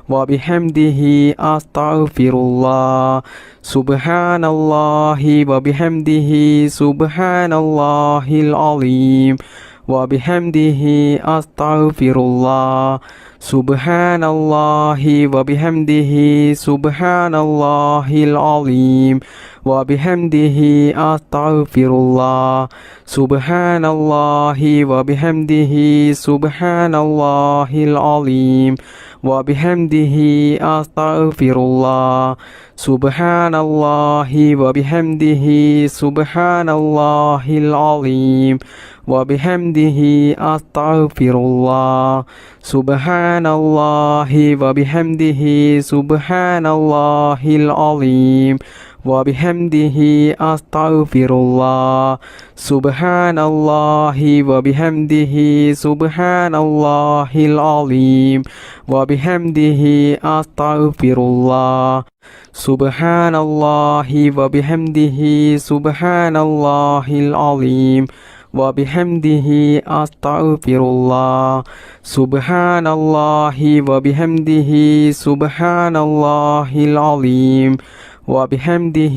وبحمده أستغفر الله سبحان الله وبحمده سبحان الله العظيم وبحمده أستغفر الله سبحان الله وبحمده سبحان الله العظيم وبحمده أستغفر الله سبحان الله وبحمده سبحان الله العظيم وبحمده أستغفر الله سبحان الله وبحمده سبحان الله العظيم وبحمده أستغفر الله سبحان الله وبحمده سبحان الله العظيم وبحمده أستغفر الله سبحان الله وبحمده سبحان الله العظيم وبحمده أستغفر الله سبحان الله وبحمده سبحان الله العظيم وبحمده أستغفر الله سبحان الله وبحمده سبحان الله العظيم وبحمده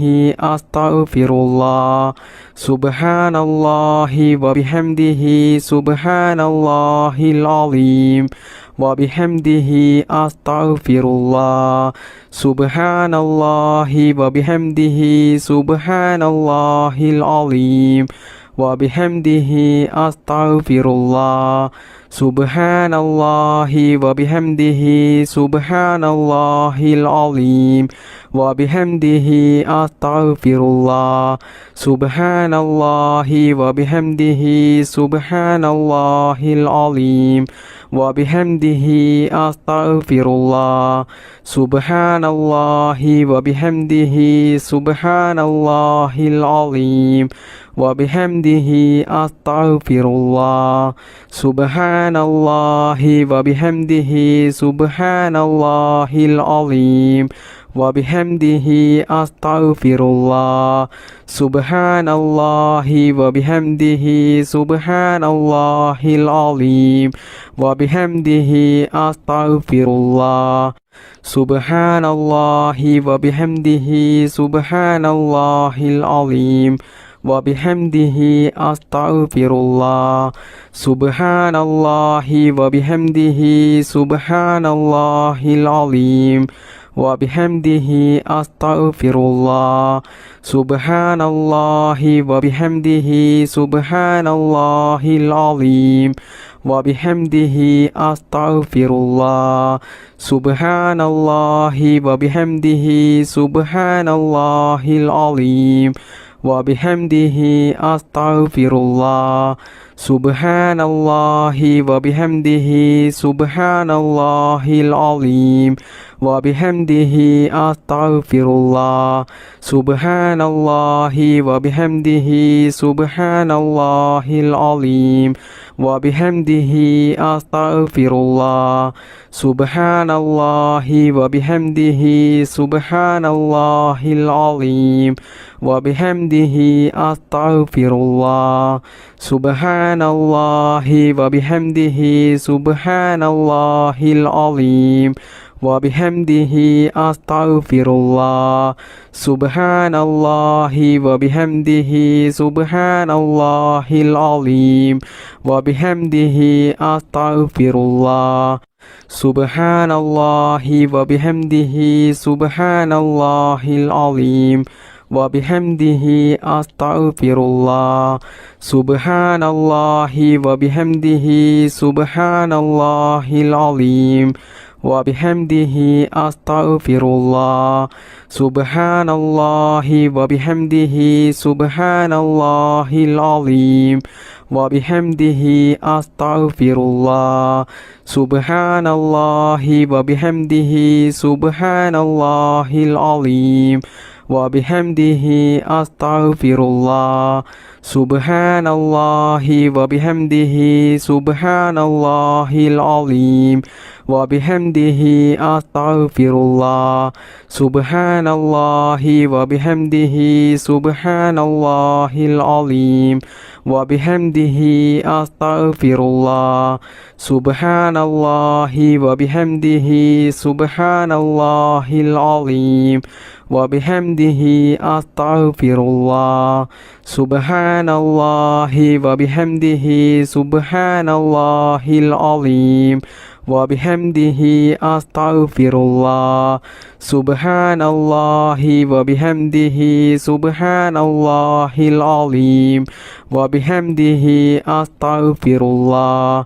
أستغفر الله سبحان الله وبحمده سبحان الله العظيم وبحمده أستغفر الله سبحان الله وبحمده سبحان الله العظيم وبحمده أستغفر الله سبحان الله وبحمده سبحان الله العظيم وبحمده أستغفر الله سبحان الله وبحمده سبحان الله العظيم وبحمده أستغفر الله سبحان الله وبحمده سبحان الله العظيم وبحمده أستغفر الله سبحان الله وبحمده سبحان الله العظيم وبحمده أستغفر الله سبحان الله وبحمده سبحان الله العظيم وبحمده أستغفر الله سبحان الله وبحمده سبحان الله العظيم وبحمده أستغفر الله سبحان الله وبحمده سبحان الله العظيم وبحمده أستغفر الله سبحان الله وبحمده سبحان الله العظيم وبحمده أستغفر الله سبحان الله وبحمده سبحان الله العظيم وبحمده أستغفر الله سبحان الله وبحمده سبحان الله العظيم وبحمده أستغفر الله سبحان الله وبحمده سبحان الله العظيم وبحمده أستغفر الله سبحان الله وبحمده سبحان الله العظيم وبحمده أستغفر الله سبحان الله وبحمده سبحان الله العظيم وبحمده أستغفر الله سبحان الله وبحمده سبحان الله العظيم وبحمده أستغفر الله سبحان الله وبحمده سبحان الله العظيم وبحمده أستغفر الله سبحان الله وبحمده سبحان الله العظيم وبحمده أستغفر الله سبحان الله وبحمده سبحان الله العظيم وبحمده أستغفر الله سبحان الله وبحمده سبحان الله العظيم وبحمده أستغفر الله سبحان الله وبحمده سبحان الله العظيم وبحمده أستغفر الله سبحان الله وبحمده سبحان الله العظيم وبحمده أستغفر الله سبحان الله وبحمده سبحان الله العظيم وبحمده أستغفر الله سبحان الله وبحمده سبحان الله العظيم وبحمده أستغفر الله سبحان الله وبحمده سبحان الله العظيم وبحمده أستغفر الله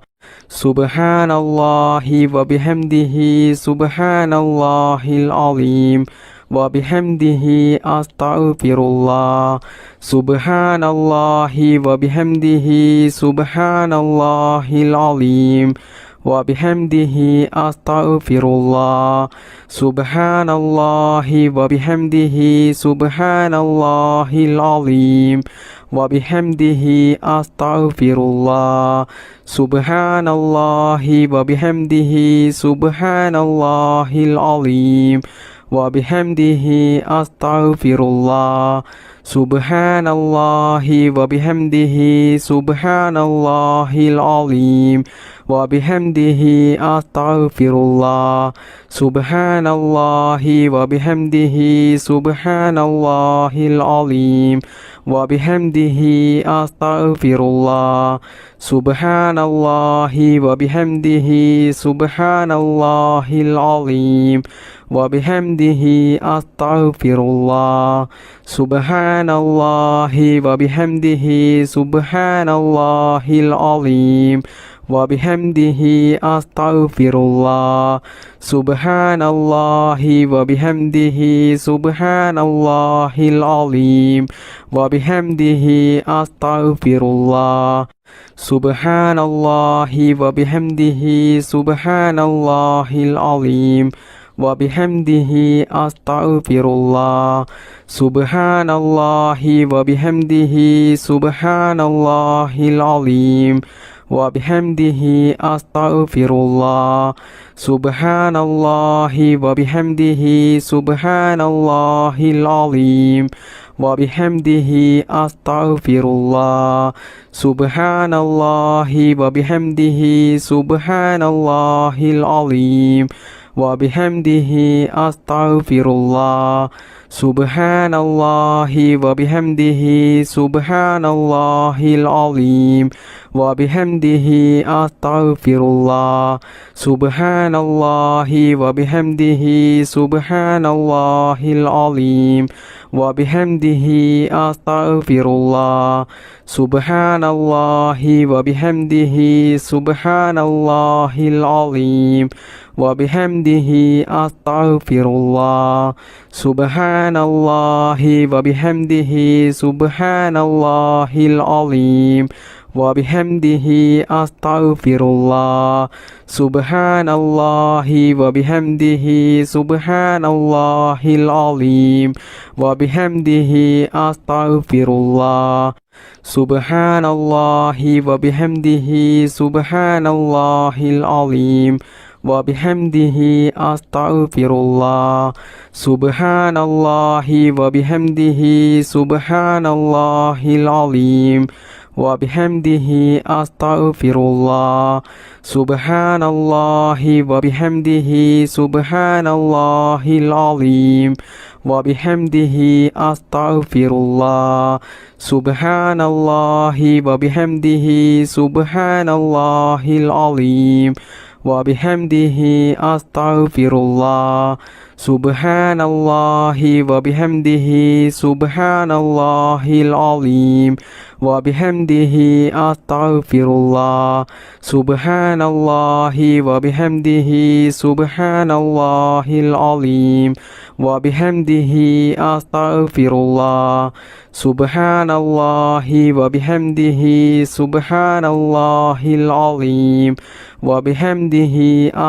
سبحان الله وبحمده سبحان الله العظيم وبحمده أستغفر الله سبحان الله وبحمده سبحان الله العظيم وبحمده أستغفر الله سبحان الله وبحمده سبحان الله العظيم وبحمده أستغفر الله سبحان الله وبحمده سبحان الله العظيم وبحمده أستغفر الله سبحان الله وبحمده سبحان الله العظيم وبحمده أستغفر الله سبحان الله وبحمده سبحان الله العظيم وبحمده أستغفر الله سبحان الله وبحمده سبحان الله العظيم وبحمده أستغفر الله سبحان الله وبحمده سبحان الله العظيم وبحمده أستغفر الله سبحان الله وبحمده سبحان الله العظيم وبحمده أستغفر الله سبحان الله وبحمده سبحان الله العظيم وبحمده أستغفر الله سبحان الله وبحمده سبحان الله العظيم وبحمده أستغفر الله سبحان الله وبحمده سبحان الله العظيم وبحمده أستغفر الله سبحان الله وبحمده سبحان الله العظيم وبحمده أستغفر الله سبحان الله وبحمده سبحان الله العظيم وبحمده أستغفر الله سبحان الله وبحمده سبحان الله العظيم وبحمده أستغفر الله سبحان الله وبحمده سبحان الله العظيم وبحمده أستغفر الله سبحان الله وبحمده سبحان الله العظيم وبحمده أستغفر الله سبحان الله وبحمده سبحان الله العظيم وبحمده أستغفر الله سبحان الله وبحمده سبحان الله العظيم وبحمده أستغفر الله سبحان الله وبحمده سبحان الله العظيم وبحمده أستغفر الله سبحان الله وبحمده سبحان الله العظيم وبحمده أستغفر الله سبحان الله وبحمده سبحان الله العظيم وبحمده أستغفر الله سبحان الله وبحمده سبحان الله العظيم وبحمده أستغفر الله سبحان الله وبحمده سبحان الله العظيم وبحمده أستغفر الله سبحان الله وبحمده سبحان الله العظيم وبحمده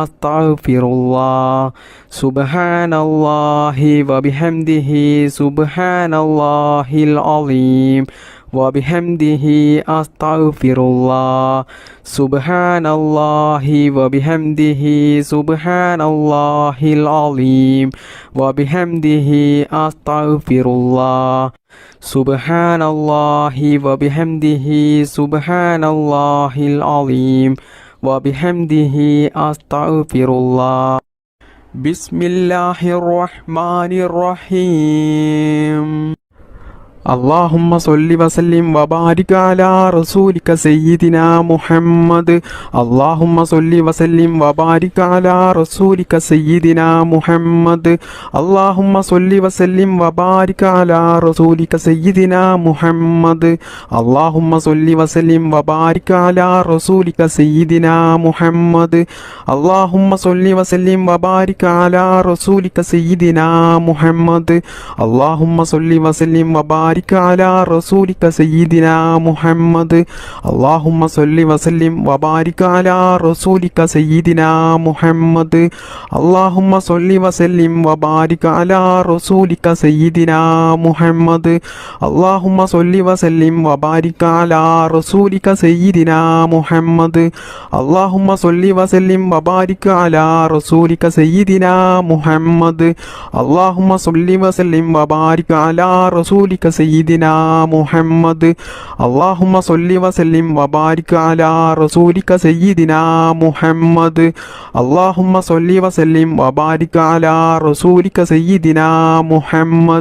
أستغفر الله سبحان الله وبحمده سبحان الله العظيم وبحمده أستغفر الله سبحان الله وبحمده سبحان الله العظيم وبحمده أستغفر الله سبحان الله وبحمده سبحان الله العظيم وبحمده أستغفر الله بسم الله الرحمن الرحيم اللهم صل وسلم وبارك على رسولك سيدنا محمد اللهم صل وسلم وبارك على رسولك سيدنا محمد اللهم صل وسلم وبارك على رسولك سيدنا محمد اللهم صل وسلم وبارك على رسولك سيدنا محمد اللهم صل وسلم وبارك على رسولك سيدنا محمد اللهم صل وسلم وبارك على رسولك سيدنا محمد اللهم صل وسلم وبارك على رسولك سيدنا محمد اللهم صل وسلم وبارك على رسولك سيدنا محمد اللهم صل وسلم وبارك على رسولك سيدنا محمد اللهم صل وسلم وبارك على رسولك سيدنا محمد اللهم صل وسلم وبارك على رسولك سيدنا محمد اللهم صل وسلم وبارك على رسولك سيدنا محمد اللهم صل وسلم وبارك على رسولك سيدنا محمد اللهم صل وسلم وبارك على رسولك سيدنا محمد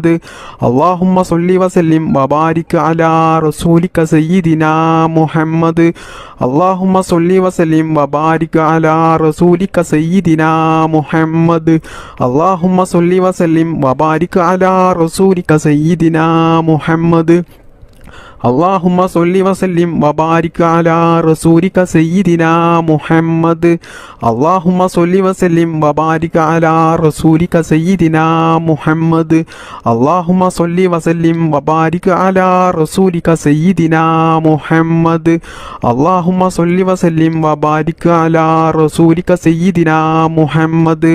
اللهم صل وسلم وبارك على رسولك سيدنا محمد اللهم صل وسلم وبارك على رسولك سيدنا محمد اللهم صل وسلم وبارك على رسولك سيدنا محمد اللهم صل وسلم وبارك على رسولك سيدنا محمد اللهم صل وسلم وبارك على رسولك سيدنا محمد اللهم صل وسلم وبارك على رسولك سيدنا محمد اللهم صل وسلم وبارك على رسولك سيدنا محمد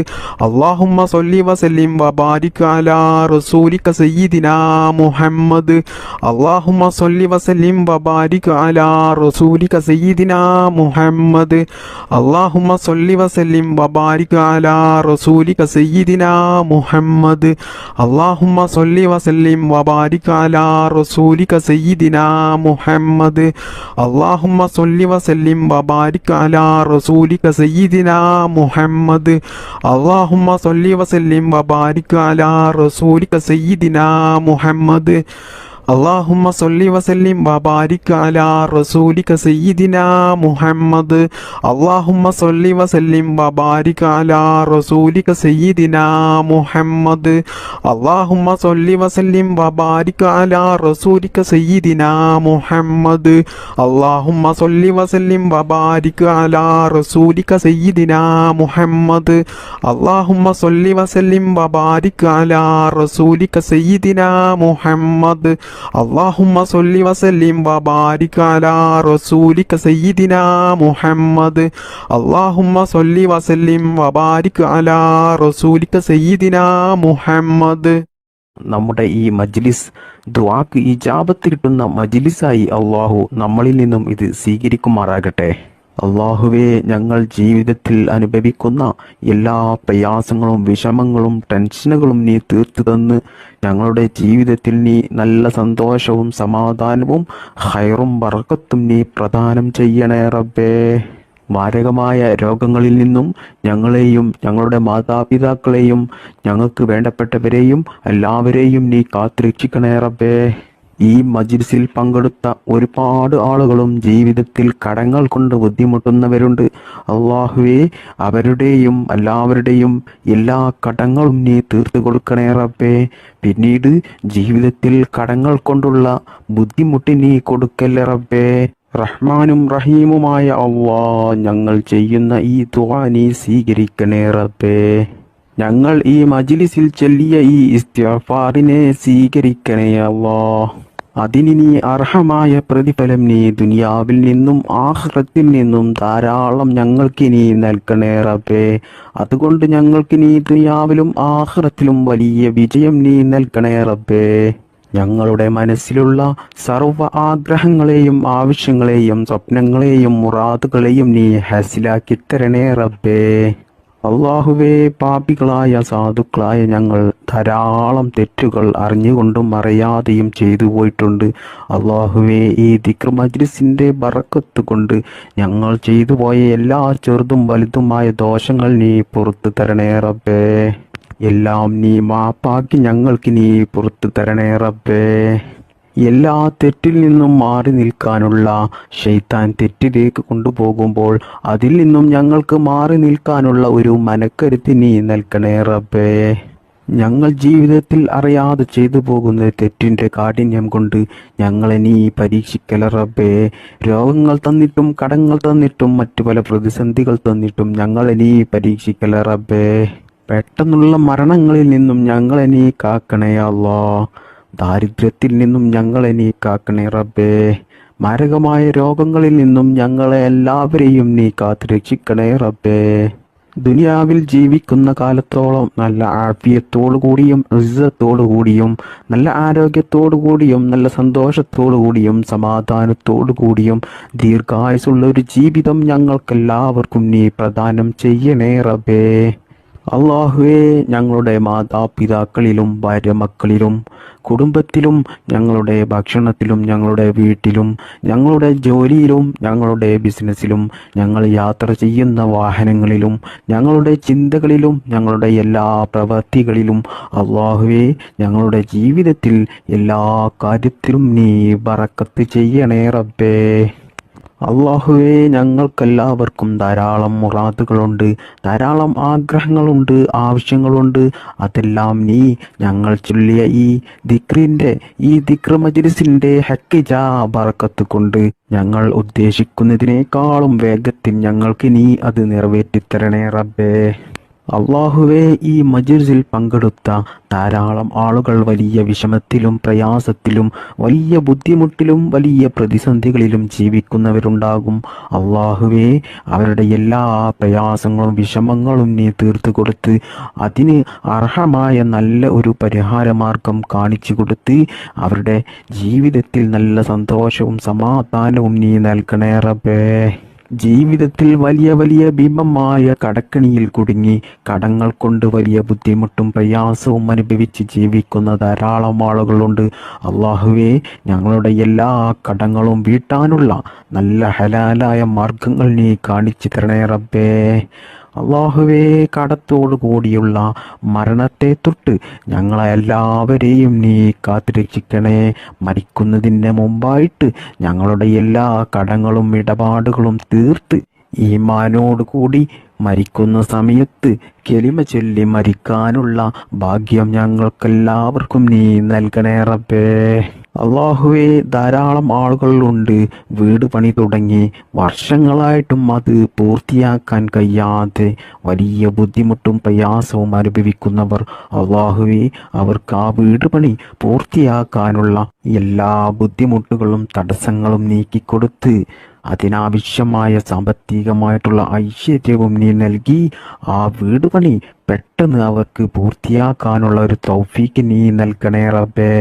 اللهم صل وسلم وبارك على رسولك سيدنا محمد اللهم صل وسلم وبارك على رسولك سيدنا محمد اللهم صل وسلم وبارك على رسولك سيدنا محمد اللهم صل وسلم وبارك على رسولك سيدنا محمد اللهم صل وسلم وبارك على رسولك سيدنا محمد اللهم صل وسلم وبارك على رسولك سيدنا محمد اللهم صل وسلم وبارك على رسولك سيدنا محمد اللهم صل وسلم وبارك على رسولك سيدنا محمد اللهم صل وسلم وبارك على رسولك سيدنا محمد اللهم صل وسلم وبارك على رسولك سيدنا محمد اللهم صل وسلم وبارك على رسولك سيدنا محمد اللهم صل وسلم وبارك على رسولك سيدنا محمد നമ്മുടെ ഈ മജ്ലിസ് ദുആക്ക് ഇജാബത്ത് കിട്ടുന്ന മജ്ലിസായി അള്ളാഹു നമ്മളിൽ നിന്നും ഇത് സ്വീകരിക്കുമാറാകട്ടെ. അള്ളാഹുവേ, ഞങ്ങൾ ജീവിതത്തിൽ അനുഭവിക്കുന്ന എല്ലാ പ്രയാസങ്ങളും വിഷമങ്ങളും ടെൻഷനുകളും നീ തീർത്തു തന്ന് ഞങ്ങളുടെ ജീവിതത്തിൽ നീ നല്ല സന്തോഷവും സമാധാനവും ഹൈറും ബർക്കത്തും നീ പ്രദാനം ചെയ്യണേ റബ്ബേ. മാരകമായ രോഗങ്ങളിൽ നിന്നും ഞങ്ങളെയും ഞങ്ങളുടെ മാതാപിതാക്കളെയും ഞങ്ങൾക്ക് വേണ്ടപ്പെട്ടവരെയും എല്ലാവരെയും നീ കാത്തുരക്ഷിക്കണേ റബ്ബേ. ഈ മജ്ലിസിൽ പങ്കെടുത്ത ഒരുപാട് ആളുകളും ജീവിതത്തിൽ കടങ്ങൾ കൊണ്ട് ബുദ്ധിമുട്ടുന്നവരുണ്ട്. അള്ളാഹുവേ, അവരുടെയും എല്ലാവരുടെയും എല്ലാ കടങ്ങളും നീ തീർത്തു കൊടുക്കണേ റബ്ബേ. പിന്നീട് ജീവിതത്തിൽ കടങ്ങൾ കൊണ്ടുള്ള ബുദ്ധിമുട്ട് നീ കൊടുക്കല്ലേ റബ്ബേ. റഹ്മാനും റഹീമുമായ അല്ലാഹ്, ഞങ്ങൾ ചെയ്യുന്ന ഈ ദുആ നീ സ്വീകരിക്കണേ റബ്ബേ. ഞങ്ങൾ ഈ മജ്ലിസിൽ ചൊല്ലിയ ഈ ഇസ്തിഗ്ഫാറിനെ സ്വീകരിക്കണേ അല്ലാഹ്. അതിന് നീ അർഹമായ പ്രതിഫലം നീ ദുനിയാവിൽ നിന്നും ആഖിറത്തിൽ നിന്നും ധാരാളം ഞങ്ങൾക്ക് നീ നൽകണേ റബ്ബേ. അതുകൊണ്ട് ഞങ്ങൾക്ക് നീ ദുനിയാവിലും ആഖിറത്തിലും വലിയ വിജയം നീ നൽകണേ റബ്ബേ. ഞങ്ങളുടെ മനസ്സിലുള്ള സർവ്വ ആഗ്രഹങ്ങളെയും ആവശ്യങ്ങളെയും സ്വപ്നങ്ങളെയും മുറാദുകളെയും നീ ഹാസിലാക്കി തരണേ റബ്ബേ. അള്ളാഹുവേ, പാപികളായ സാധുക്കളായ ഞങ്ങൾ ധാരാളം തെറ്റുകൾ അറിഞ്ഞുകൊണ്ടും അറിയാതെയും ചെയ്തു പോയിട്ടുണ്ട്. അള്ളാഹുവേ, ഈ ദിക്ർ മജ്ലിസിന്റെ ബറക്കത്ത് കൊണ്ട് ഞങ്ങൾ ചെയ്തു പോയ എല്ലാ ചെറുതും വലുതുമായ ദോഷങ്ങൾ നീ പുറത്തു തരണേ റബ്ബേ. എല്ലാം നീ മാപ്പാക്കി ഞങ്ങൾക്ക് നീ പുറത്തു തരണേ റബ്ബേ. എല്ലാ തെറ്റിൽ നിന്നും മാറി നിൽക്കാനുള്ള ശൈത്താൻ തെറ്റിലേക്ക് കൊണ്ടുപോകുമ്പോൾ അതിൽ നിന്നും ഞങ്ങൾക്ക് മാറി നിൽക്കാനുള്ള ഒരു മനക്കരുത്ത് നീ നൽകണേ റബ്ബേ. ഞങ്ങൾ ജീവിതത്തിൽ അറിയാതെ ചെയ്തു പോകുന്ന തെറ്റിൻ്റെ കാഠിന്യം കൊണ്ട് ഞങ്ങളെ നീ പരീക്ഷിക്കല റബ്ബേ. രോഗങ്ങൾ തന്നിട്ടും കടങ്ങൾ തന്നിട്ടും മറ്റു പല പ്രതിസന്ധികൾ തന്നിട്ടും ഞങ്ങളെ നീ പരീക്ഷിക്കല റബ്ബേ. പെട്ടെന്നുള്ള മരണങ്ങളിൽ നിന്നും ഞങ്ങളെ നീ കാക്കണേ അല്ലാഹ്. ദാരിദ്ര്യത്തിൽ നിന്നും ഞങ്ങളെ നീ കാക്കണേ റബ്ബേ. മാരകമായ രോഗങ്ങളിൽ നിന്നും ഞങ്ങളെ എല്ലാവരെയും നീ കാത്തു രക്ഷിക്കണേ റബ്ബേ. ദുനിയാവിൽ ജീവിക്കുന്ന കാലത്തോളം നല്ല ആഫിയത്തോടു കൂടിയും ഇസ്സത്തോടു കൂടിയും നല്ല ആരോഗ്യത്തോടു കൂടിയും നല്ല സന്തോഷത്തോടു കൂടിയും സമാധാനത്തോടു കൂടിയും ദീർഘായുസുള്ള ഒരു ജീവിതം ഞങ്ങൾക്കെല്ലാവർക്കും നീ പ്രദാനം ചെയ്യണേ റബ്ബേ. അള്ളാഹുവേ, ഞങ്ങളുടെ മാതാപിതാക്കളിലും ഭാര്യമക്കളിലും കുടുംബത്തിലും ഞങ്ങളുടെ ഭക്ഷണത്തിലും ഞങ്ങളുടെ വീട്ടിലും ഞങ്ങളുടെ ജോലിയിലും ഞങ്ങളുടെ ബിസിനസ്സിലും ഞങ്ങൾ യാത്ര ചെയ്യുന്ന വാഹനങ്ങളിലും ഞങ്ങളുടെ ചിന്തകളിലും ഞങ്ങളുടെ എല്ലാ പ്രവൃത്തികളിലും അള്ളാഹുവേ, ഞങ്ങളുടെ ജീവിതത്തിൽ എല്ലാ കാര്യത്തിലും നീ ബറക്കത്ത് ചെയ്യണേ റബ്ബേ. അള്ളാഹുവേ, ഞങ്ങൾക്കെല്ലാവർക്കും ധാരാളം മുറാദുകളുണ്ട്, ധാരാളം ആഗ്രഹങ്ങളുണ്ട്, ആവശ്യങ്ങളുണ്ട്. അതെല്ലാം നീ ഞങ്ങൾ ചൊല്ലിയ ഈ ദിക്ർ മജ്ലിസിന്റെ ഹക്കിജാ ബറക്കത്ത് കൊണ്ട് ഞങ്ങൾ ഉദ്ദേശിക്കുന്നതിനേക്കാളും വേഗത്തിൽ ഞങ്ങൾക്ക് നീ അത് നിറവേറ്റിത്തരണേ റബ്ബേ. അള്ളാഹുവേ, ഈ മജ്ലിസിൽ പങ്കെടുത്ത ധാരാളം ആളുകൾ വലിയ വിഷമത്തിലും പ്രയാസത്തിലും വലിയ ബുദ്ധിമുട്ടിലും വലിയ പ്രതിസന്ധികളിലും ജീവിക്കുന്നവരുണ്ടാകും. അള്ളാഹുവേ, അവരുടെ എല്ലാ പ്രയാസങ്ങളും വിഷമങ്ങളും നീ തീർത്തു കൊടുത്ത് അതിന് അർഹമായ നല്ല ഒരു പരിഹാരമാർഗം കാണിച്ചു കൊടുത്ത് അവരുടെ ജീവിതത്തിൽ നല്ല സന്തോഷവും സമാധാനവും നീ നൽകണേ റബ്ബേ. ജീവിതത്തിൽ വലിയ വലിയ ഭീമമായ കടക്കണിയിൽ കുടുങ്ങി കടങ്ങൾ കൊണ്ട് വലിയ ബുദ്ധിമുട്ടും പ്രയാസവും അനുഭവിച്ച് ജീവിക്കുന്ന ധാരാളം ആളുകളുണ്ട്. അള്ളാഹുവേ, ഞങ്ങളുടെ എല്ലാ കടങ്ങളും വീട്ടാനുള്ള നല്ല ഹലാലായ മാർഗങ്ങൾ നീ കാണിച്ചു തരണേ റബ്ബേ. അള്ളാഹുവേ, കടത്തോടു കൂടിയുള്ള മരണത്തെ തൊട്ട് ഞങ്ങളെ എല്ലാവരെയും നീ കാത്തുരക്ഷിക്കണേ. മരിക്കുന്നതിന് മുമ്പായിട്ട് ഞങ്ങളുടെ എല്ലാ കടങ്ങളും ഇടപാടുകളും തീർത്ത് ഈമാനോട് കൂടി മരിക്കുന്ന സമയത്ത് കെലിമ ചൊല്ലി മരിക്കാനുള്ള ഭാഗ്യം ഞങ്ങൾക്കെല്ലാവർക്കും നീ നൽകണേ റബ്ബേ. അള്ളാഹുവേ, ധാരാളം ആളുകളുണ്ട് വീട് പണി തുടങ്ങി വർഷങ്ങളായിട്ടും അത് പൂർത്തിയാക്കാൻ കഴിയാതെ വലിയ ബുദ്ധിമുട്ടും പ്രയാസവും അനുഭവിക്കുന്നവർ. അള്ളാഹുവേ, അവർക്ക് ആ വീട് പണി പൂർത്തിയാക്കാനുള്ള എല്ലാ ബുദ്ധിമുട്ടുകളും തടസ്സങ്ങളും നീക്കിക്കൊടുത്ത് അതിനാവശ്യമായ സാമ്പത്തികമായിട്ടുള്ള ഐശ്വര്യവും നീ നൽകി ആ വീട് പണി പെട്ടെന്ന് അവർക്ക് പൂർത്തിയാക്കാനുള്ള ഒരു തൗഫീക്ക് നീ നൽകണേ റബ്ബേ.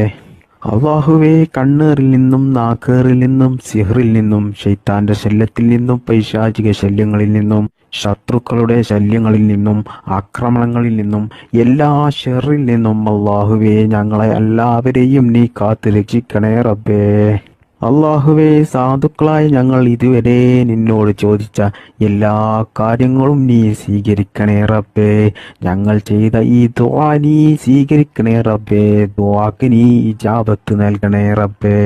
അള്ളാഹുവേ, കണ്ണേറിൽ നിന്നും നാക്കേറിൽ നിന്നും സിഹറിൽ നിന്നും ശൈത്താന്റെ ശല്യത്തിൽ നിന്നും പൈശാചിക ശല്യങ്ങളിൽ നിന്നും ശത്രുക്കളുടെ ശല്യങ്ങളിൽ നിന്നും ആക്രമണങ്ങളിൽ നിന്നും എല്ലാ ഷെറിൽ നിന്നും അള്ളാഹുവേ ഞങ്ങളെ എല്ലാവരെയും നീ കാത്ത് രക്ഷിക്കണേ റബ്ബേ. അള്ളാഹുവേ, സാധുക്കളായി ഞങ്ങൾ ഇതുവരെ നിന്നോട് ചോദിച്ച എല്ലാ കാര്യങ്ങളും നീ സ്വീകരിക്കണേ റബ്ബേ. ഞങ്ങൾ ചെയ്ത ഈ ദുആ നീ സ്വീകരിക്കണേ റബ്ബേ. ദുആക്ക് നീ ഇജാബത്ത് നൽകണേ റബ്ബേ.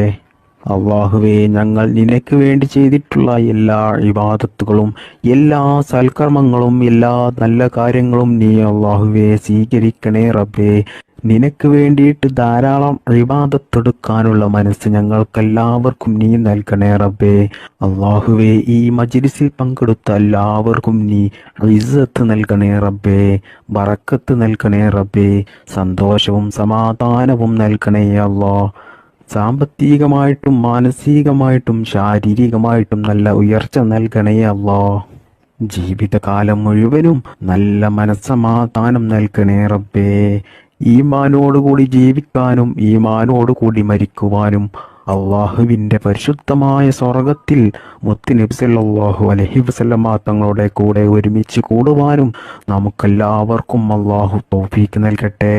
അള്ളാഹുവേ, ഞങ്ങൾ നിനക്ക് വേണ്ടി ചെയ്തിട്ടുള്ള എല്ലാ ഇബാദത്തുകളും എല്ലാ സൽക്കർമ്മങ്ങളും എല്ലാ നല്ല കാര്യങ്ങളും നീ അള്ളാഹുവേ സ്വീകരിക്കണേ റബ്ബേ. നിനക്ക് വേണ്ടിയിട്ട് ധാരാളം ഇബാദത്തെടുക്കാനുള്ള മനസ്സ് ഞങ്ങൾക്കെല്ലാവർക്കും നീ നൽകണേ റബ്ബേ. അള്ളാഹുവേ, ഈ മജ്ലിസിൽ പങ്കെടുത്ത എല്ലാവർക്കും നീ ഇസ്സത്ത് നൽകണേ റബ്ബേ, ബറക്കത്ത് നൽകണേ റബ്ബേ, സന്തോഷവും സമാധാനവും നൽകണേ അല്ലാഹ്. സാമ്പത്തികമായിട്ടും മാനസികമായിട്ടും ശാരീരികമായിട്ടും നല്ല ഉയർച്ച നൽകണേ അല്ലാഹ്. ജീവിതകാലം മുഴുവനും നല്ല മനസ്സമാധാനം നൽകണേ റബ്ബേ. ഈമാനോടുകൂടി ജീവിക്കാനും ഈമാനോടുകൂടി മരിക്കുവാനും അള്ളാഹുവിൻ്റെ പരിശുദ്ധമായ സ്വർഗത്തിൽ മുത്തുനബി സല്ലല്ലാഹു അലൈഹി വസല്ലമ തങ്ങളുടെ കൂടെ ഒരുമിച്ച് കൂടുവാനും നമുക്കെല്ലാവർക്കും അള്ളാഹു തൗഫീക്ക് നൽകട്ടെ.